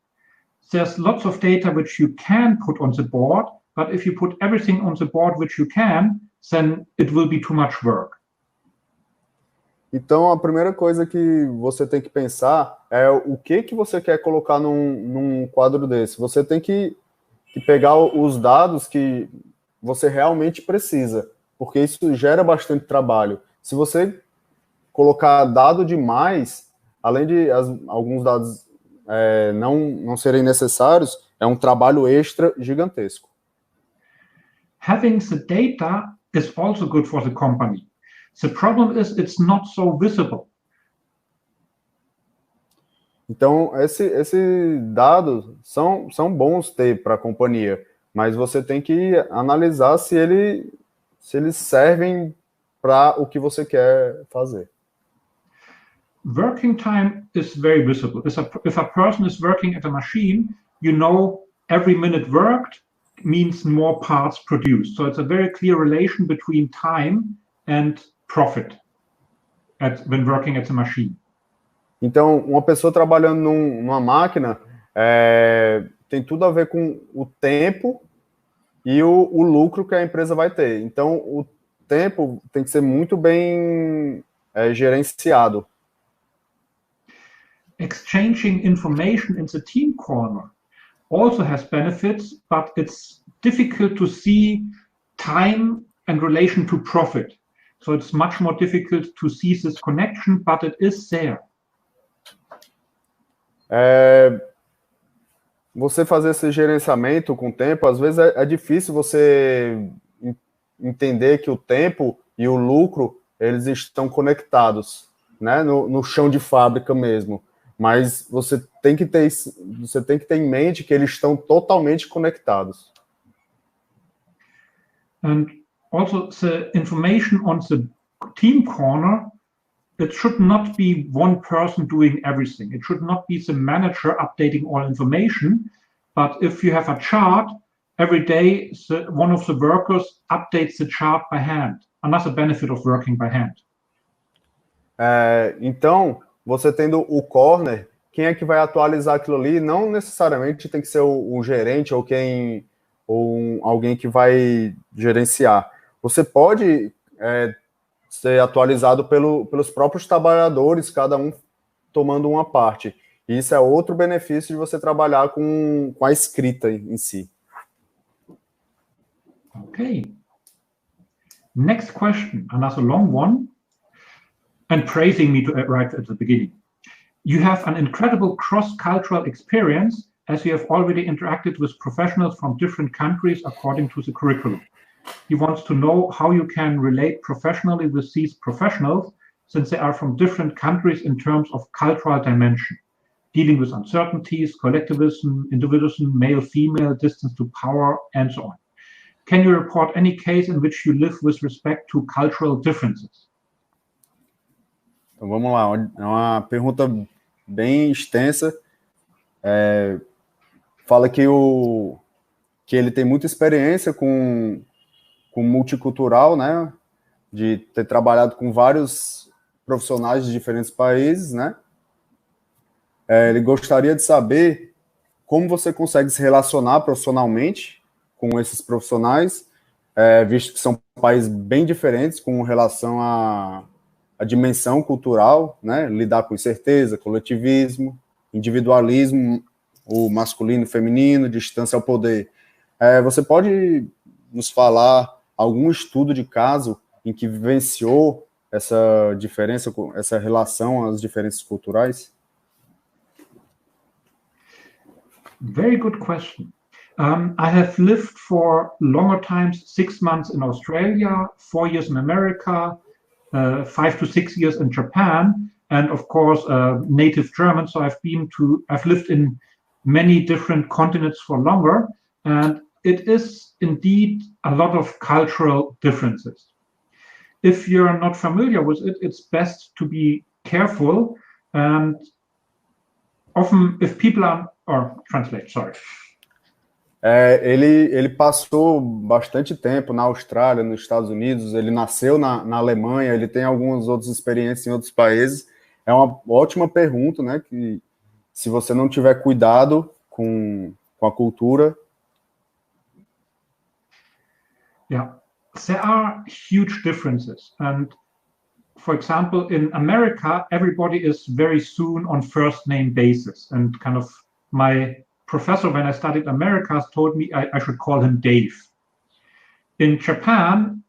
There's lots of data which you can put on the board, but if you put everything on the board which you can, then it will be too much work. Então, a primeira coisa que você tem que pensar é o que você quer colocar num quadro desse. Você tem que pegar os dados que você realmente precisa, porque isso gera bastante trabalho. Se você colocar dado demais, além de alguns dados não serem necessários, é um trabalho extra gigantesco. Having the data is also good for the company. The problem is it's not so visible. Então, esse dados são bons ter para a companhia, mas você tem que analisar se eles servem para o que você quer fazer. Working time is very visible. If a person is working at a machine, you know every minute worked means more parts produced. So it's a very clear relation between time and profit when working at the machine. Então, uma pessoa trabalhando numa máquina, tem tudo a ver com o tempo e o lucro que a empresa vai ter. Então, o tempo tem que ser muito bem gerenciado. Exchanging information in the team corner also has benefits, but it's difficult to see time and relation to profit. So it's much more difficult to see this connection, but it is there. Você fazer esse gerenciamento com o tempo, às vezes é difícil você entender que o tempo e o lucro, eles estão conectados, né, no chão de fábrica mesmo. Mas você tem que ter em mente que eles estão totalmente conectados. And also the information on the team corner, it should not be one person doing everything. It should not be the manager updating all information, but if you have a chart, every day one of the workers updates the chart by hand. Another benefit of working by hand. Então, você tendo o corner, quem é que vai atualizar aquilo ali? Não necessariamente tem que ser o gerente ou alguém que vai gerenciar. Você pode ser atualizado pelos próprios trabalhadores, cada um tomando uma parte. E isso é outro benefício de você trabalhar com a escrita em si. Okay. Next question, another long one, and praising me right at the beginning. You have an incredible cross-cultural experience as you have already interacted with professionals from different countries according to the curriculum. He wants to know how you can relate professionally with these professionals since they are from different countries in terms of cultural dimension, dealing with uncertainties, collectivism, individualism, male, female, distance to power, and so on. Can you report any case in which you live with respect to cultural differences? Então vamos lá, é uma pergunta bem extensa. Fala que ele tem muita experiência com multicultural, né? De ter trabalhado com vários profissionais de diferentes países, né? Ele gostaria de saber como você consegue se relacionar profissionalmente com esses profissionais, visto que são países bem diferentes com relação à dimensão cultural, né? Lidar com incerteza, coletivismo, individualismo, o masculino e feminino, distância ao poder. Você pode nos falar algum estudo de caso em que vivenciou essa diferença, essa relação às diferenças culturais? Very good question. I have lived for longer times, 6 months in Australia, 4 years in America, 5 to 6 years in Japan, and of course, native German. So I've lived in many different continents for longer, and it is indeed a lot of cultural differences. If you're not familiar with it, it's best to be careful. And often, if people ele passou bastante tempo na Austrália, nos Estados Unidos, ele nasceu na Alemanha, ele tem algumas outras experiências em outros países. É uma ótima pergunta, né? Que se você não tiver cuidado com a cultura... Yeah, there are huge differences. And for example, in America, everybody is very soon on first name basis. And kind of my professor, when I studied Americas, told me I should call him Dave. In Japan,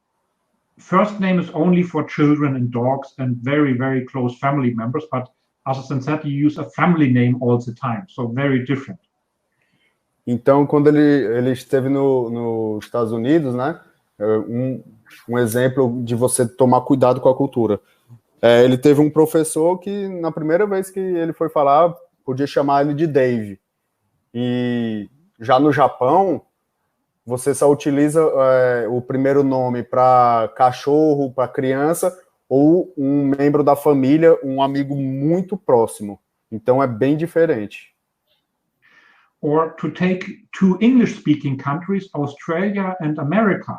first name is only for children and dogs and very, very close family members. But other than that, you use a family name all the time. So very different. Então, quando ele esteve nos Estados Unidos, né? Um exemplo de você tomar cuidado com a cultura. Ele teve um professor que, na primeira vez que ele foi falar, podia chamar ele de Dave. E já no Japão, você só utiliza o primeiro nome para cachorro, para criança, ou um membro da família, um amigo muito próximo. Então, é bem diferente. Or to take 2 English-speaking countries, Australia and America.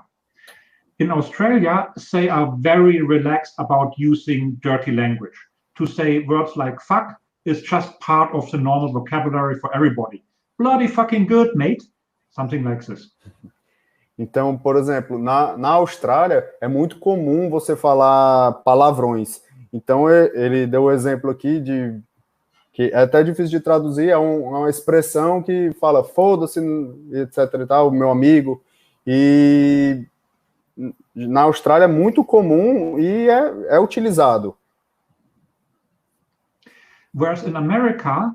In Australia, they are very relaxed about using dirty language. To say words like fuck is just part of the normal vocabulary for everybody. bloody fucking good, mate. Something like this. Então, por exemplo, na Austrália é muito comum você falar palavrões. Então, ele deu o exemplo aqui de que é até difícil de traduzir, é uma expressão que fala foda-se, etc e tal, meu amigo. E na Austrália é muito comum e é utilizado. Whereas in America,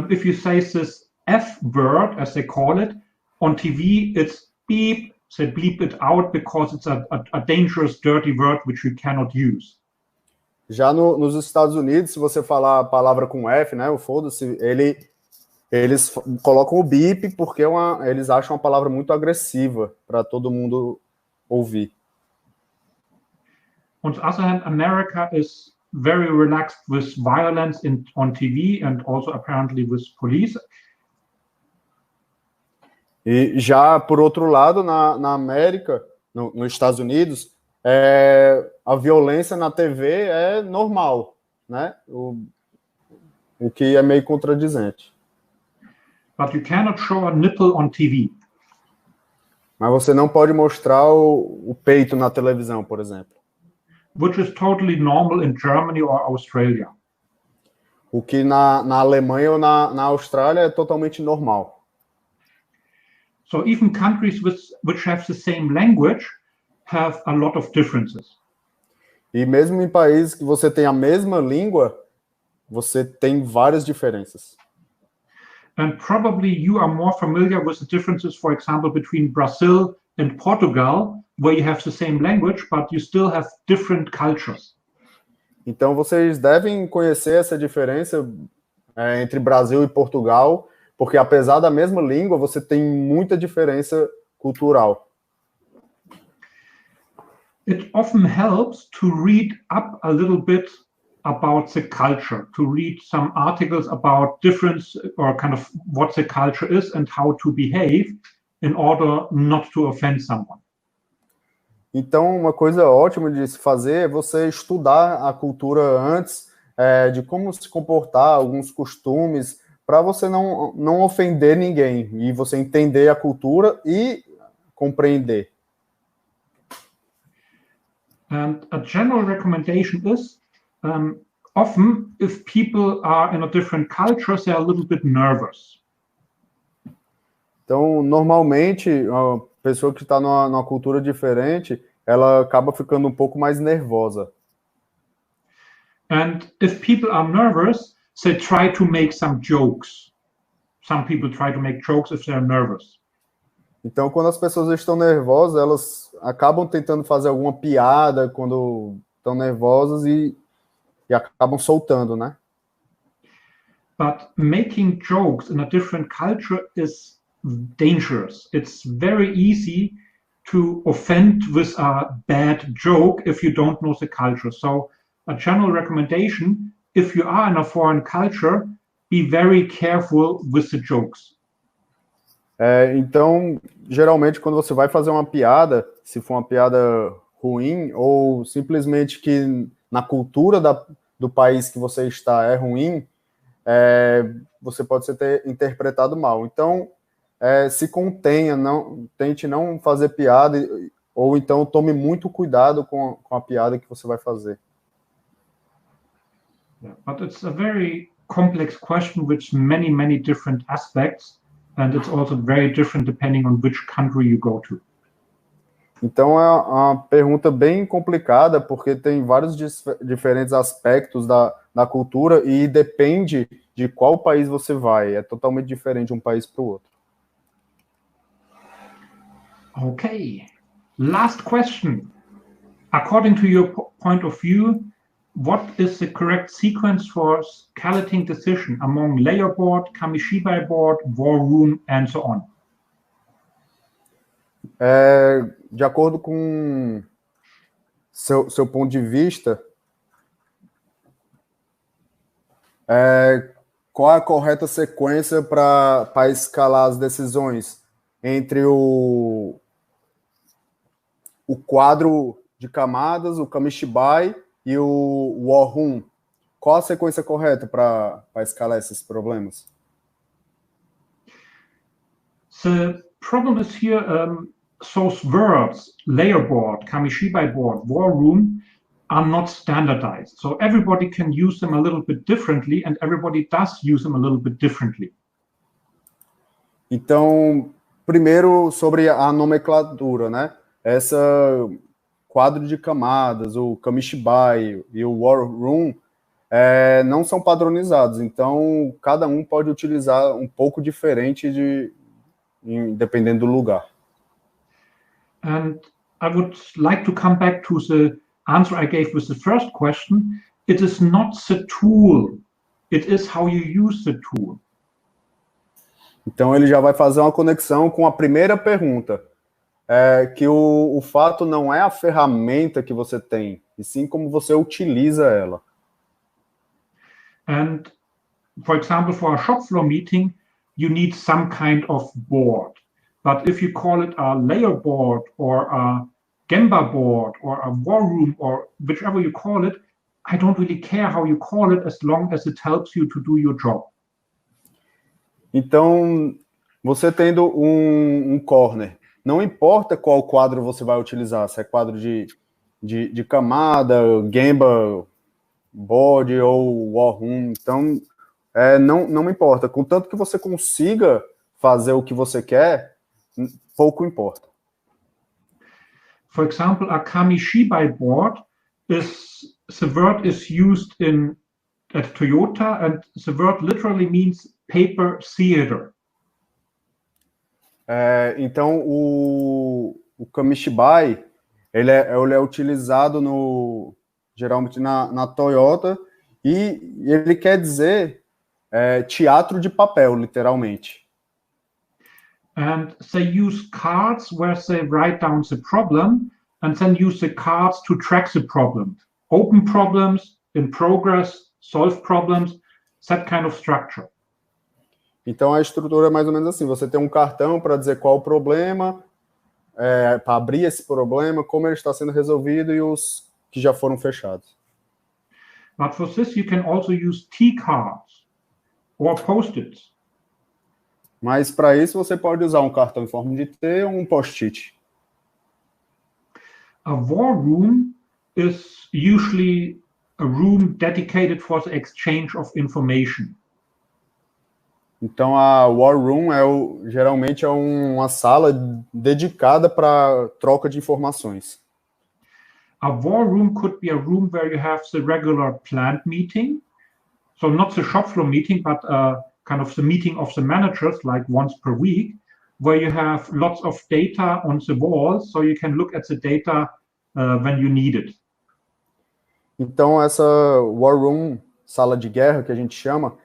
if you say this F word, as they call it, on TV, it's beep, they bleep it out because it's a dangerous, dirty word which you cannot use. Já nos Estados Unidos, se você falar a palavra com F, né, o foda-se, eles colocam o beep porque eles acham uma palavra muito agressiva para todo mundo ouvir. On the other hand, America is very relaxed with violence on TV and also apparently with police. E já, por outro lado, na América, nos Estados Unidos, a violência na TV é normal, né? O que é meio contradizente. But you cannot show a nipple on TV. Mas você não pode mostrar o peito na televisão, por exemplo. Which is totally normal in Germany or Australia. O que na Alemanha ou na Austrália é totalmente normal. So even countries which have the same language have a lot of differences. E mesmo em países que você tem a mesma língua, você tem várias diferenças. And probably you are more familiar with the differences, for example, between Brazil and Portugal, where you have the same language, but you still have different cultures. Então vocês devem conhecer essa diferença entre Brasil e Portugal, porque apesar da mesma língua, você tem muita diferença cultural. It often helps to read up a little bit about the culture, to read some articles about difference or kind of what the culture is and how to behave in order not to offend someone. Então, uma coisa ótima de se fazer é você estudar a cultura antes, de como se comportar, alguns costumes, para você não ofender ninguém e você entender a cultura e compreender. And a general recommendation is, often if people are in a different culture, they are a little bit nervous. Então, normalmente, a pessoa que está numa cultura diferente, ela acaba ficando um pouco mais nervosa. And if people are nervous, they try to make some jokes. Some people try to make jokes if they're nervous. Então, quando as pessoas estão nervosas, elas acabam tentando fazer alguma piada quando estão nervosas e acabam soltando, né? But making jokes in a different culture is dangerous. It's very easy to offend with a bad joke if you don't know the culture. So a general recommendation, if you are in a foreign culture, be very careful with the jokes. Então, geralmente, quando você vai fazer uma piada, se for uma piada ruim, ou simplesmente que na cultura do país que você está é ruim, você pode ser interpretado mal. Então, se contenha, tente não fazer piada, ou então tome muito cuidado com a piada que você vai fazer. Yeah, but it's a very complex question with many, many different aspects. And it's also very different depending on which country you go to. Então é uma pergunta bem complicada, porque tem vários diferentes aspectos da cultura e depende de qual país você vai. É totalmente diferente de um país para o outro. Okay. Last question. According to your point of view, what is the correct sequence for skeleting decision among layer board, Kamishibai board, war room, and so on? De acordo com seu ponto de vista, qual a correta sequência para escalar as decisões entre o quadro de camadas, o Kamishibai e o War Room? Qual a sequência correta para escalar esses problemas? The problem is here, those words, layer board, Kamishibai board, war room, are not standardized. So everybody can use them a little bit differently, and everybody does use them a little bit differently. Então, primeiro sobre a nomenclatura, né? Essa quadro de camadas, o Kamishibai e o War Room não são padronizados. Então, cada um pode utilizar um pouco diferente dependendo do lugar. And I would like to come back to the answer I gave with the first question. It is not the tool, it is how you use the tool. Então ele já vai fazer uma conexão com a primeira pergunta, que o fato não é a ferramenta que você tem, e sim como você utiliza ela. And for example, for a shop floor meeting, you need some kind of board. But if you call it a layer board or a Gemba board or a war room or whichever you call it, I don't really care how you call it as long as it helps you to do your job. Então, você tendo um corner, não importa qual quadro você vai utilizar, se é quadro de camada, Gemba board ou war room, então não me importa. Contanto que você consiga fazer o que você quer, pouco importa. For example, a Kamishibai board the word is used at Toyota, and the word literally means paper theater. Então, o Kamishibai, ele é utilizado geralmente na Toyota, e ele quer dizer teatro de papel, literalmente. And they use cards where they write down the problem and then use the cards to track the problem. Open problems, in progress, solve problems, that kind of structure. Então a estrutura é mais ou menos assim, você tem um cartão para dizer qual o problema, para abrir esse problema, como ele está sendo resolvido e os que já foram fechados. But for this you can also use T-cards or post-its. Mas para isso você pode usar um cartão em forma de T ou um post-it. A war room is usually a room dedicated for the exchange of information. Então a war room geralmente é uma sala dedicada para troca de informações. A war room could be a room where you have the regular planned meeting, so not the shop floor meeting, but kind of the meeting of the managers, like once per week, where you have lots of data on the wall, so you can look at the data when you need it. Então essa war room, sala de guerra que a gente chama,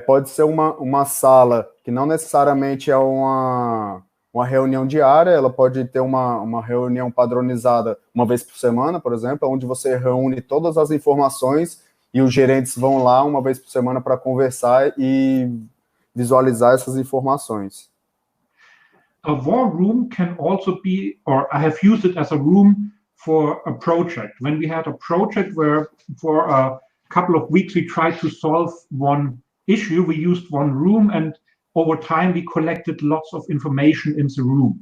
pode ser uma sala que não necessariamente é uma reunião diária, ela pode ter uma reunião padronizada uma vez por semana, por exemplo, onde você reúne todas as informações e os gerentes vão lá uma vez por semana para conversar e visualizar essas informações. A war room can also be, or I have used it as a room for a project. When we had a project where for a couple of weeks we tried to solve one issue, we used one room, and over time we collected lots of information in the room.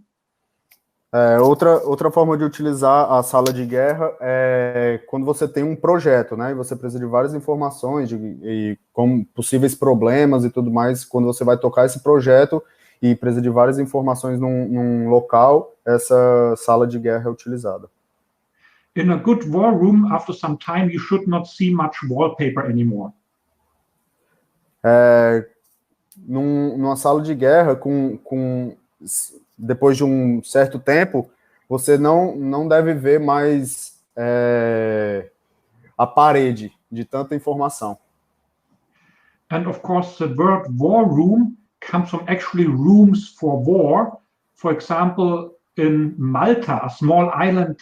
Outra forma de utilizar a sala de guerra é quando você tem um projeto, né? E você precisa de várias informações e com possíveis problemas e tudo mais. Quando você vai tocar esse projeto e precisa de várias informações num local, essa sala de guerra é utilizada. In a good war room, after some time, you should not see much wallpaper anymore. Numa sala de guerra, depois de um certo tempo, você não deve ver mais a parede de tanta informação. And of course, the word war room comes from actually rooms for war. For example, in Malta, a small island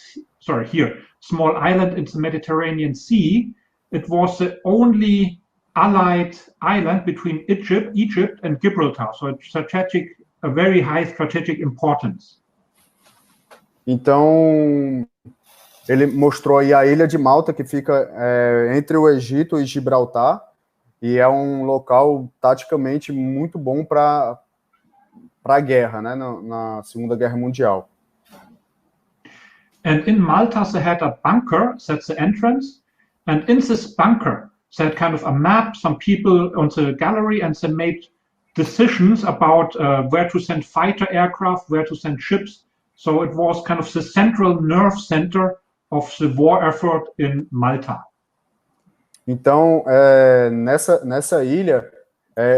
in the Mediterranean Sea, it was the only allied island between Egypt and Gibraltar. So it's a very high strategic importance. Então, ele mostrou aí a ilha de Malta, que fica entre o Egito e Gibraltar, e é um local taticamente muito bom para a guerra, né, na Segunda Guerra Mundial. And in Malta, they had a bunker, that's the entrance. And in this bunker, they had kind of a map, some people on the gallery, and they made decisions about where to send fighter aircraft, where to send ships. So it was kind of the central nerve center of the war effort in Malta. Então, nessa ilha,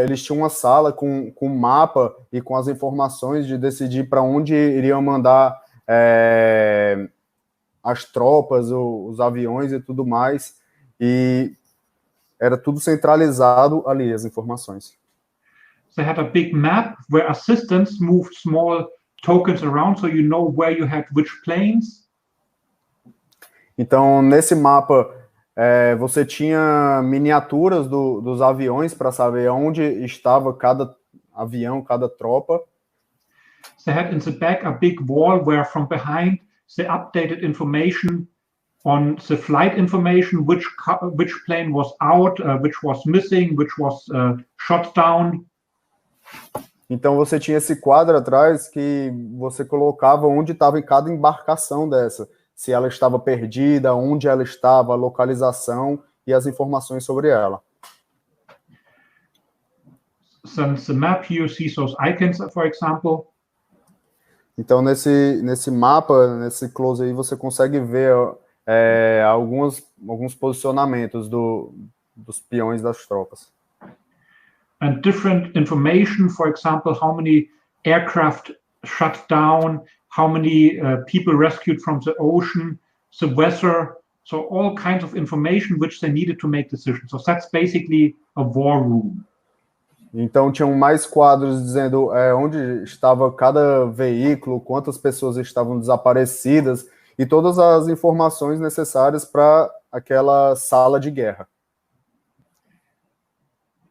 eles tinham uma sala com mapa e com as informações de decidir para onde iriam mandar as tropas, os aviões e tudo mais, e era tudo centralizado ali, as informações. They had a big map where assistants moved small tokens around, so you know where you had which planes. Então, nesse mapa, você tinha miniaturas dos aviões para saber onde estava cada avião, cada tropa. They had in the back a big wall where from behind they updated information on the flight information, which plane was out, which was missing, which was shot down. Então você tinha esse quadro atrás que você colocava onde estava em cada embarcação dessa, se ela estava perdida, onde ela estava, a localização e as informações sobre ela. Since the map here you see those icons, for example. Então nesse mapa, nesse close aí, você consegue ver alguns posicionamentos dos peões das tropas. And different information, for example, how many aircraft shut down, how many people rescued from the ocean, the weather, so all kinds of information which they needed to make decisions. So that's basically a war room. Então tinham mais quadros dizendo onde estava cada veículo, quantas pessoas estavam desaparecidas e todas as informações necessárias para aquela sala de guerra.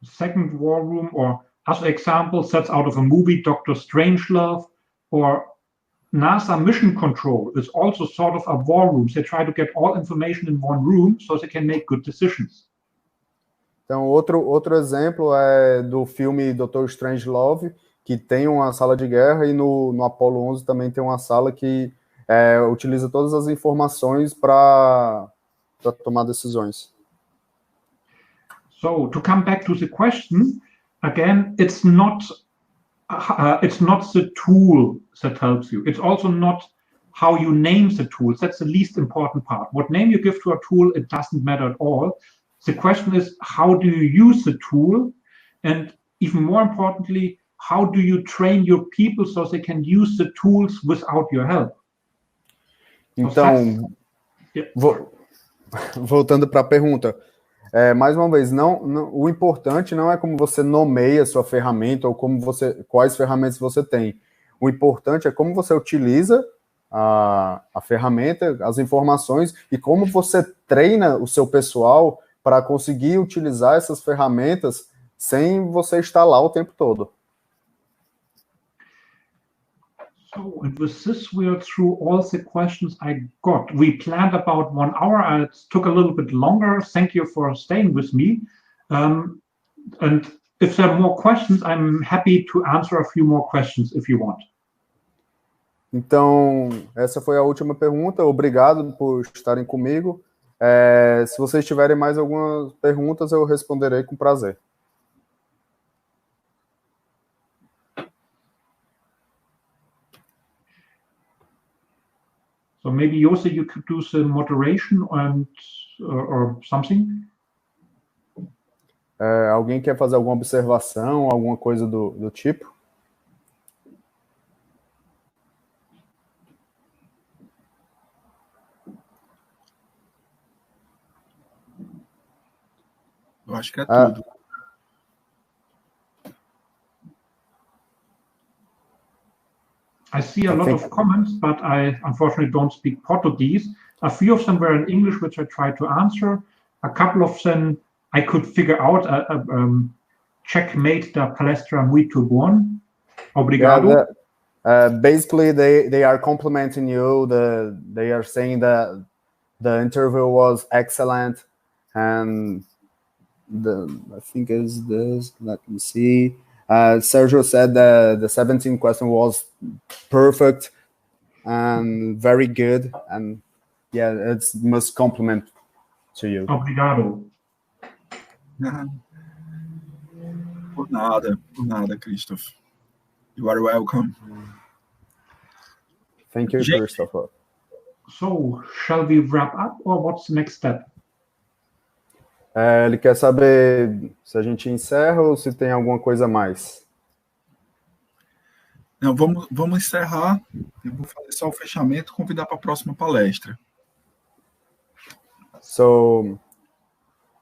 Second war room, or as examples, that's out of a movie, Dr. Strangelove, or NASA Mission Control is also sort of a war room. They try to get all information in one room so they can make good decisions. Então, outro exemplo é do filme Dr. Strangelove, que tem uma sala de guerra, e no Apollo 11 também tem uma sala que utiliza todas as informações para tomar decisões. So to come back to the question, again, it's not the tool that helps you. It's also not how you name the tools. That's the least important part. What name you give to a tool, it doesn't matter at all. The question is, how do you use the tool? And even more importantly, how do you train your people so they can use the tools without your help? Então, voltando para a pergunta, mais uma vez, o importante não é como você nomeia a sua ferramenta ou quais ferramentas você tem. O importante é como você utiliza a ferramenta, as informações e como você treina o seu pessoal para conseguir utilizar essas ferramentas sem você estar lá o tempo todo. So, and with this, we are through all the questions I got. We planned about 1 hour. It took a little bit longer. Thank you for staying with me. And if there are more questions, I'm happy to answer a few more questions if you want. Então, essa foi a última pergunta. Obrigado por estarem comigo. Se vocês tiverem mais algumas perguntas, eu responderei com prazer. So maybe Jose, you could do some moderation or something. Alguém quer fazer alguma observação, alguma coisa do tipo? Eu acho que é tudo. I see a lot of comments, but I unfortunately don't speak Portuguese. A few of them were in English, which I tried to answer. A couple of them I could figure out. Checkmate da palestra muito bom. Obrigado. Basically, they are complimenting you. They are saying that the interview was excellent, and I think is this. Let me see. Sergio said that the 17th question was perfect and very good, and yeah, it's must compliment to you. Obrigado. Por nada, Christoph. You are welcome. Thank you, Christopher. So, shall we wrap up, or what's the next step? Ele quer saber se a gente encerra ou se tem alguma coisa a mais. Não, vamos encerrar. Eu vou fazer só o fechamento e convidar para a próxima palestra. So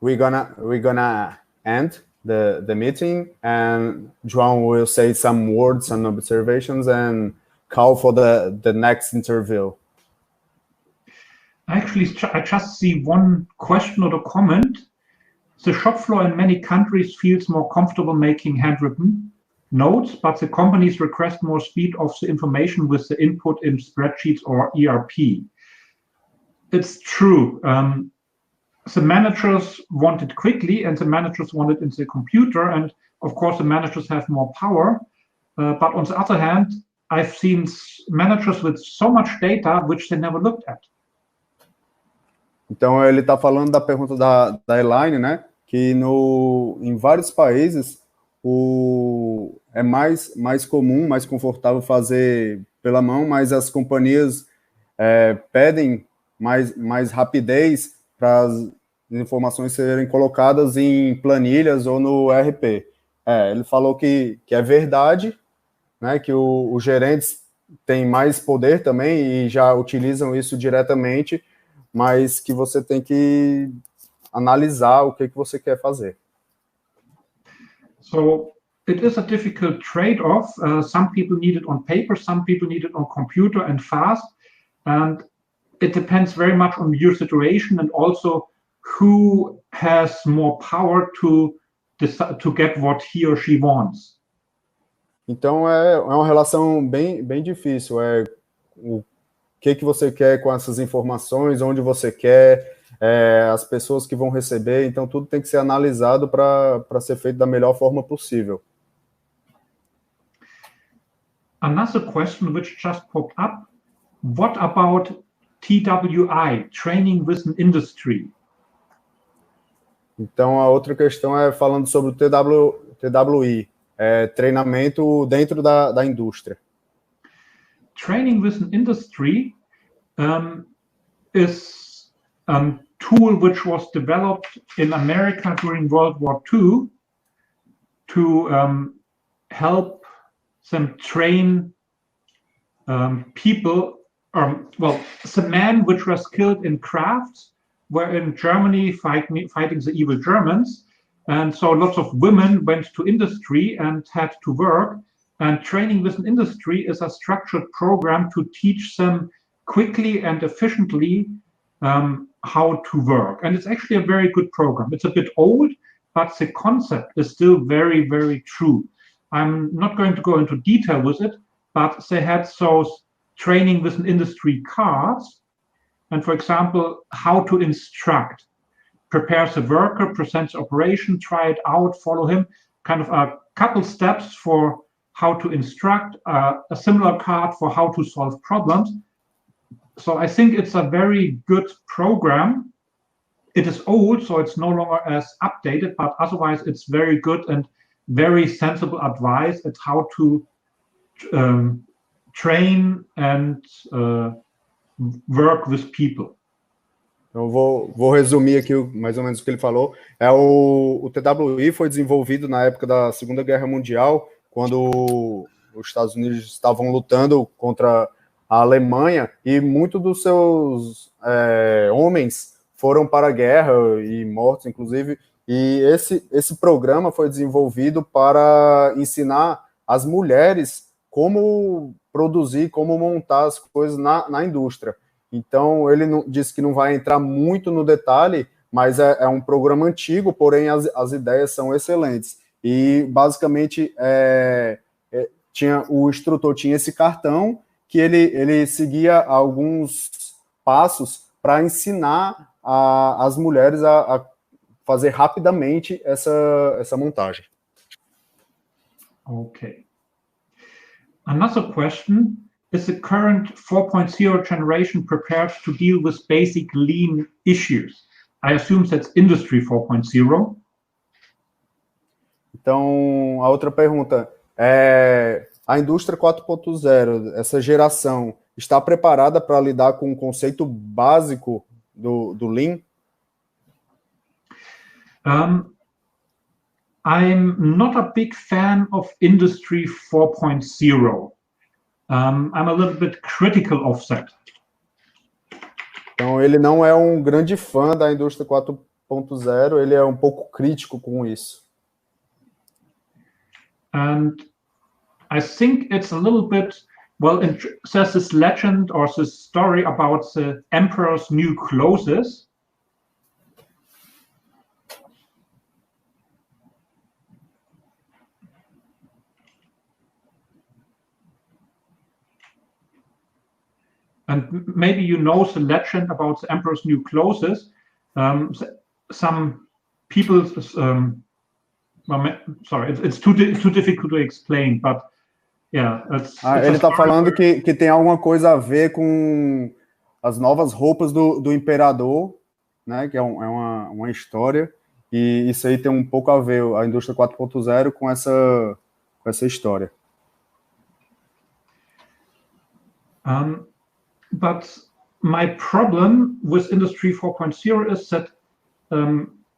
we're gonna end the meeting, and João will say some words and observations and call for the next interview. Actually, I just see one question or a comment. The shop floor in many countries feels more comfortable making handwritten notes, but the companies request more speed of the information with the input in spreadsheets or ERP. It's true. The managers want it quickly, and the managers want it in the computer, and of course the managers have more power. But on the other hand, I've seen managers with so much data which they never looked at. Então ele está falando da pergunta da Elaine, né? Que em vários países é mais comum, mais confortável fazer pela mão, mas as companhias pedem mais rapidez para as informações serem colocadas em planilhas ou no ERP. Ele falou que é verdade, né? Que os gerentes têm mais poder também e já utilizam isso diretamente, mas que você tem que analisar o que você quer fazer. So it is a difficult trade-off. Some people need it on paper, some people need it on computer and fast, and it depends very much on your situation and also who has more power to get what he or she wants. Então é uma relação bem difícil. O que você quer com essas informações, onde você quer, as pessoas que vão receber, então tudo tem que ser analisado para ser feito da melhor forma possível. Another question which just popped up, what about TWI, Training with an Industry? Então a outra questão é falando sobre o TWI, treinamento dentro da indústria. Training with an Industry is a tool which was developed in America during World War II to help them train people, the men which were skilled in crafts were in Germany fighting the evil Germans, and so lots of women went to industry and had to work. And Training with an Industry is a structured program to teach them quickly and efficiently how to work. And it's actually a very good program. It's a bit old, but the concept is still very, very true. I'm not going to go into detail with it, but they had those Training with an Industry cards. And for example, how to instruct, prepare the worker, present the operation, try it out, follow him, kind of a couple steps for how to instruct, a similar card for how to solve problems. So I think it's a very good program. It is old, so it's no longer as updated, but otherwise it's very good and very sensible advice at how to train and work with people. Então, vou resumir aqui mais ou menos o que ele falou. O TWI foi desenvolvido na época da Segunda Guerra Mundial, quando os Estados Unidos estavam lutando contra a Alemanha, e muitos dos seus homens foram para a guerra e mortos, inclusive. E esse programa foi desenvolvido para ensinar as mulheres como produzir, como montar as coisas na indústria. Então, ele disse que não vai entrar muito no detalhe, mas é um programa antigo, porém as ideias são excelentes. E, basicamente, o instrutor tinha esse cartão que ele seguia alguns passos para ensinar as mulheres a fazer rapidamente essa montagem. Okay. Another question, is the current 4.0 generation prepared to deal with basic lean issues? I assume that's Industry 4.0. Então, a outra pergunta a indústria 4.0, essa geração, está preparada para lidar com o conceito básico do Lean? I'm not a big fan of Industry 4.0. I'm a little bit critical of that. Então, ele não é um grande fã da indústria 4.0, ele é um pouco crítico com isso. And I think it's a little bit, well, there's this legend or this story about the emperor's new clothes. And maybe you know the legend about the emperor's new clothes. Some people, sorry, it's too difficult to explain, but yeah. Ele está falando que tem alguma coisa a ver com as novas roupas do imperador, né? Que é uma história, e isso aí tem um pouco a ver, a indústria 4.0 com essa história. But my problem with Industry 4.0 is that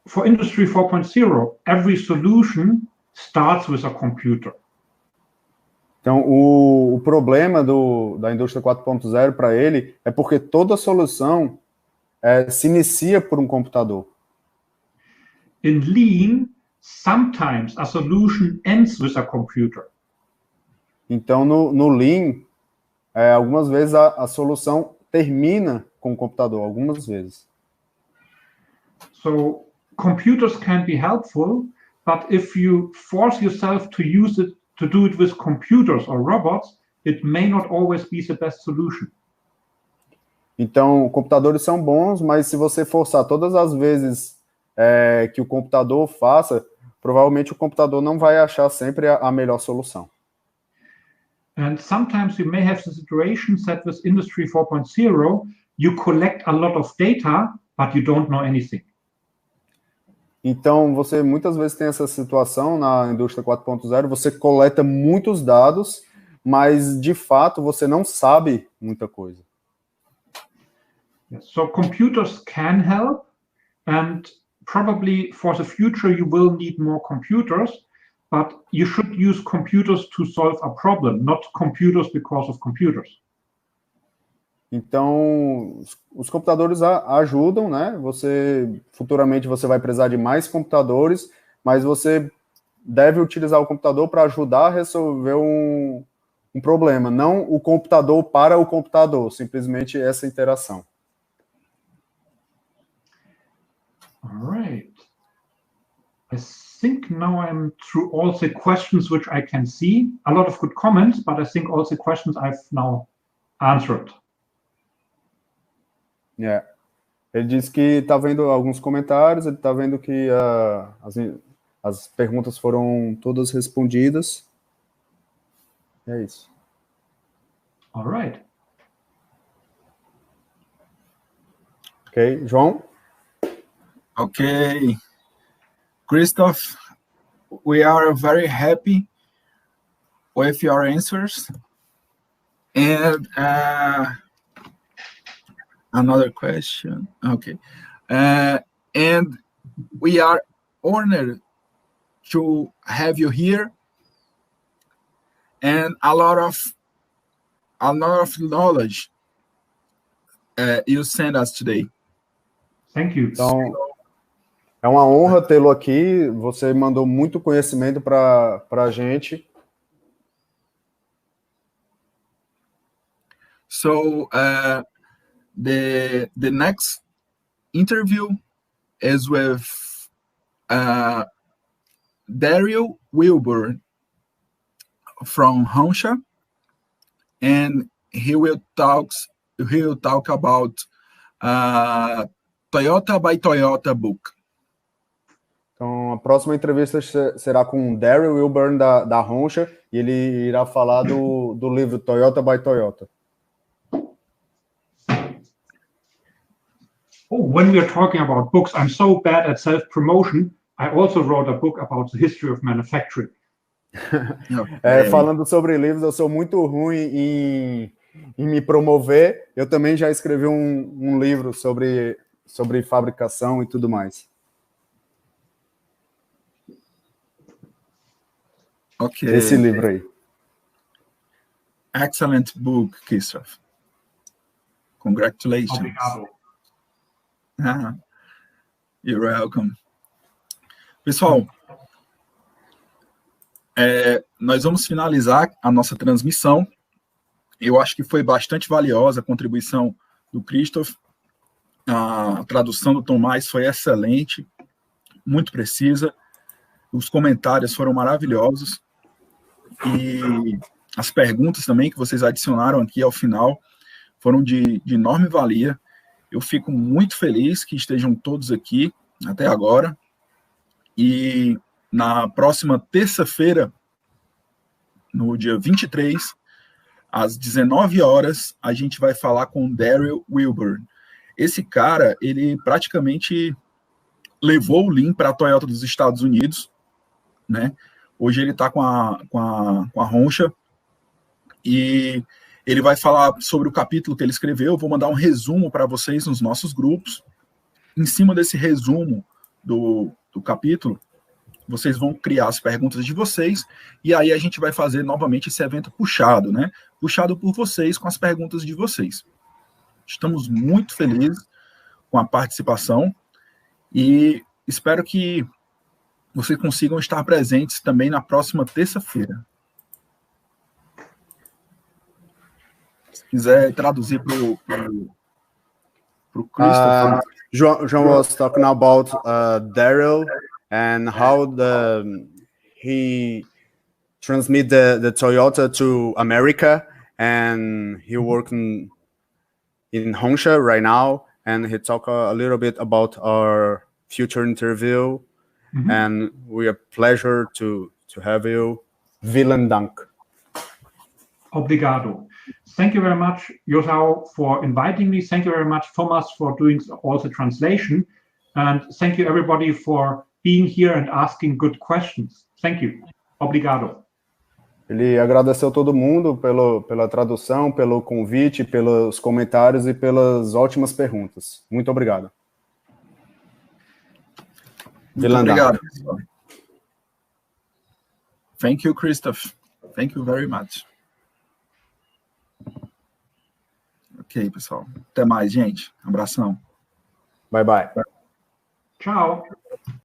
for Industry 4.0, every solution starts with a computer. Então, o problema da indústria 4.0 para ele é porque toda solução se inicia por um computador. In Lean, sometimes a solution ends with a computer. Então, no Lean, algumas vezes a solução termina com o computador, algumas vezes. So, computers can be helpful, but if you force yourself to use it, to do it with computers or robots, it may not always be the best solution. Então, computadores são bons, mas se você forçar todas as vezes que o computador faça, provavelmente o computador não vai achar sempre a melhor solução. And sometimes you may have the situations that with Industry 4.0, you collect a lot of data, but you don't know anything. Então, você muitas vezes tem essa situação na indústria 4.0, você coleta muitos dados, mas de fato você não sabe muita coisa. Yes. So computers can help, and probably for the future you will need more computers, but you should use computers to solve a problem, not computers because of computers. Então, os computadores ajudam, né? Futuramente você vai precisar de mais computadores, mas você deve utilizar o computador para ajudar a resolver um problema, não o computador para o computador, simplesmente essa interação. All right. I think now I'm through all the questions which I can see. A lot of good comments, but I think all the questions I've now answered. Ele disse que está vendo alguns comentários, ele está vendo que as perguntas foram todas respondidas. É isso. All right. Ok, João? Okay. Christoph, we are very happy with your answers. And another question. Okay. And we are honored to have you here, and a lot of knowledge you sent us today. Thank you. Então, é uma honra tê-lo aqui. Você mandou muito conhecimento para a gente. So the next interview is with Daryl Wilbur from Honsha, and he will talk about Toyota by Toyota book. Então, a próxima entrevista será com o Daryl Wilburn, da Roncha, e ele irá falar do livro Toyota by Toyota. Oh, when we are talking about books, I'm so bad at self-promotion. I also wrote a book about the history of manufacturing. Falando sobre livros, eu sou muito ruim em me promover. Eu também já escrevi um livro sobre fabricação e tudo mais. Ok. Esse livro aí. Excellent book, Christoph. Congratulations. Obrigado. You're welcome. Pessoal, nós vamos finalizar a nossa transmissão. Eu acho que foi bastante valiosa a contribuição do Christoph. A tradução do Tomás foi excelente, muito precisa. Os comentários foram maravilhosos. E as perguntas também que vocês adicionaram aqui ao final foram de enorme valia. Eu fico muito feliz que estejam todos aqui até agora. E na próxima terça-feira, no dia 23, às 19 horas, a gente vai falar com Daryl Wilburn. Esse cara, ele praticamente levou o Lean para a Toyota dos Estados Unidos, né? Hoje ele está com a Roncha e ele vai falar sobre o capítulo que ele escreveu. Eu vou mandar um resumo para vocês nos nossos grupos. Em cima desse resumo do capítulo, vocês vão criar as perguntas de vocês e aí a gente vai fazer novamente esse evento puxado, né? Puxado por vocês com as perguntas de vocês. Estamos muito felizes com a participação e espero que vocês consigam estar presentes também na próxima terça-feira. Se quiser traduzir para o Christopher. John was talking about Daryl and how he transmit the Toyota to America, and he working in Honsha right now, and he talk a little bit about our future interview. And we are pleasure to have you. Vielen Dank. Obrigado. Thank you very much, Josao, for inviting me. Thank you very much, Thomas, for doing all the translation. And thank you, everybody, for being here and asking good questions. Thank you. Obrigado. Ele agradeceu todo mundo pela tradução, pelo convite, pelos comentários e pelas ótimas perguntas. Muito obrigado. Muito obrigado. Thank you, Christoph. Thank you very much. Ok, pessoal. Até mais, gente. Abração. Bye, bye. Tchau.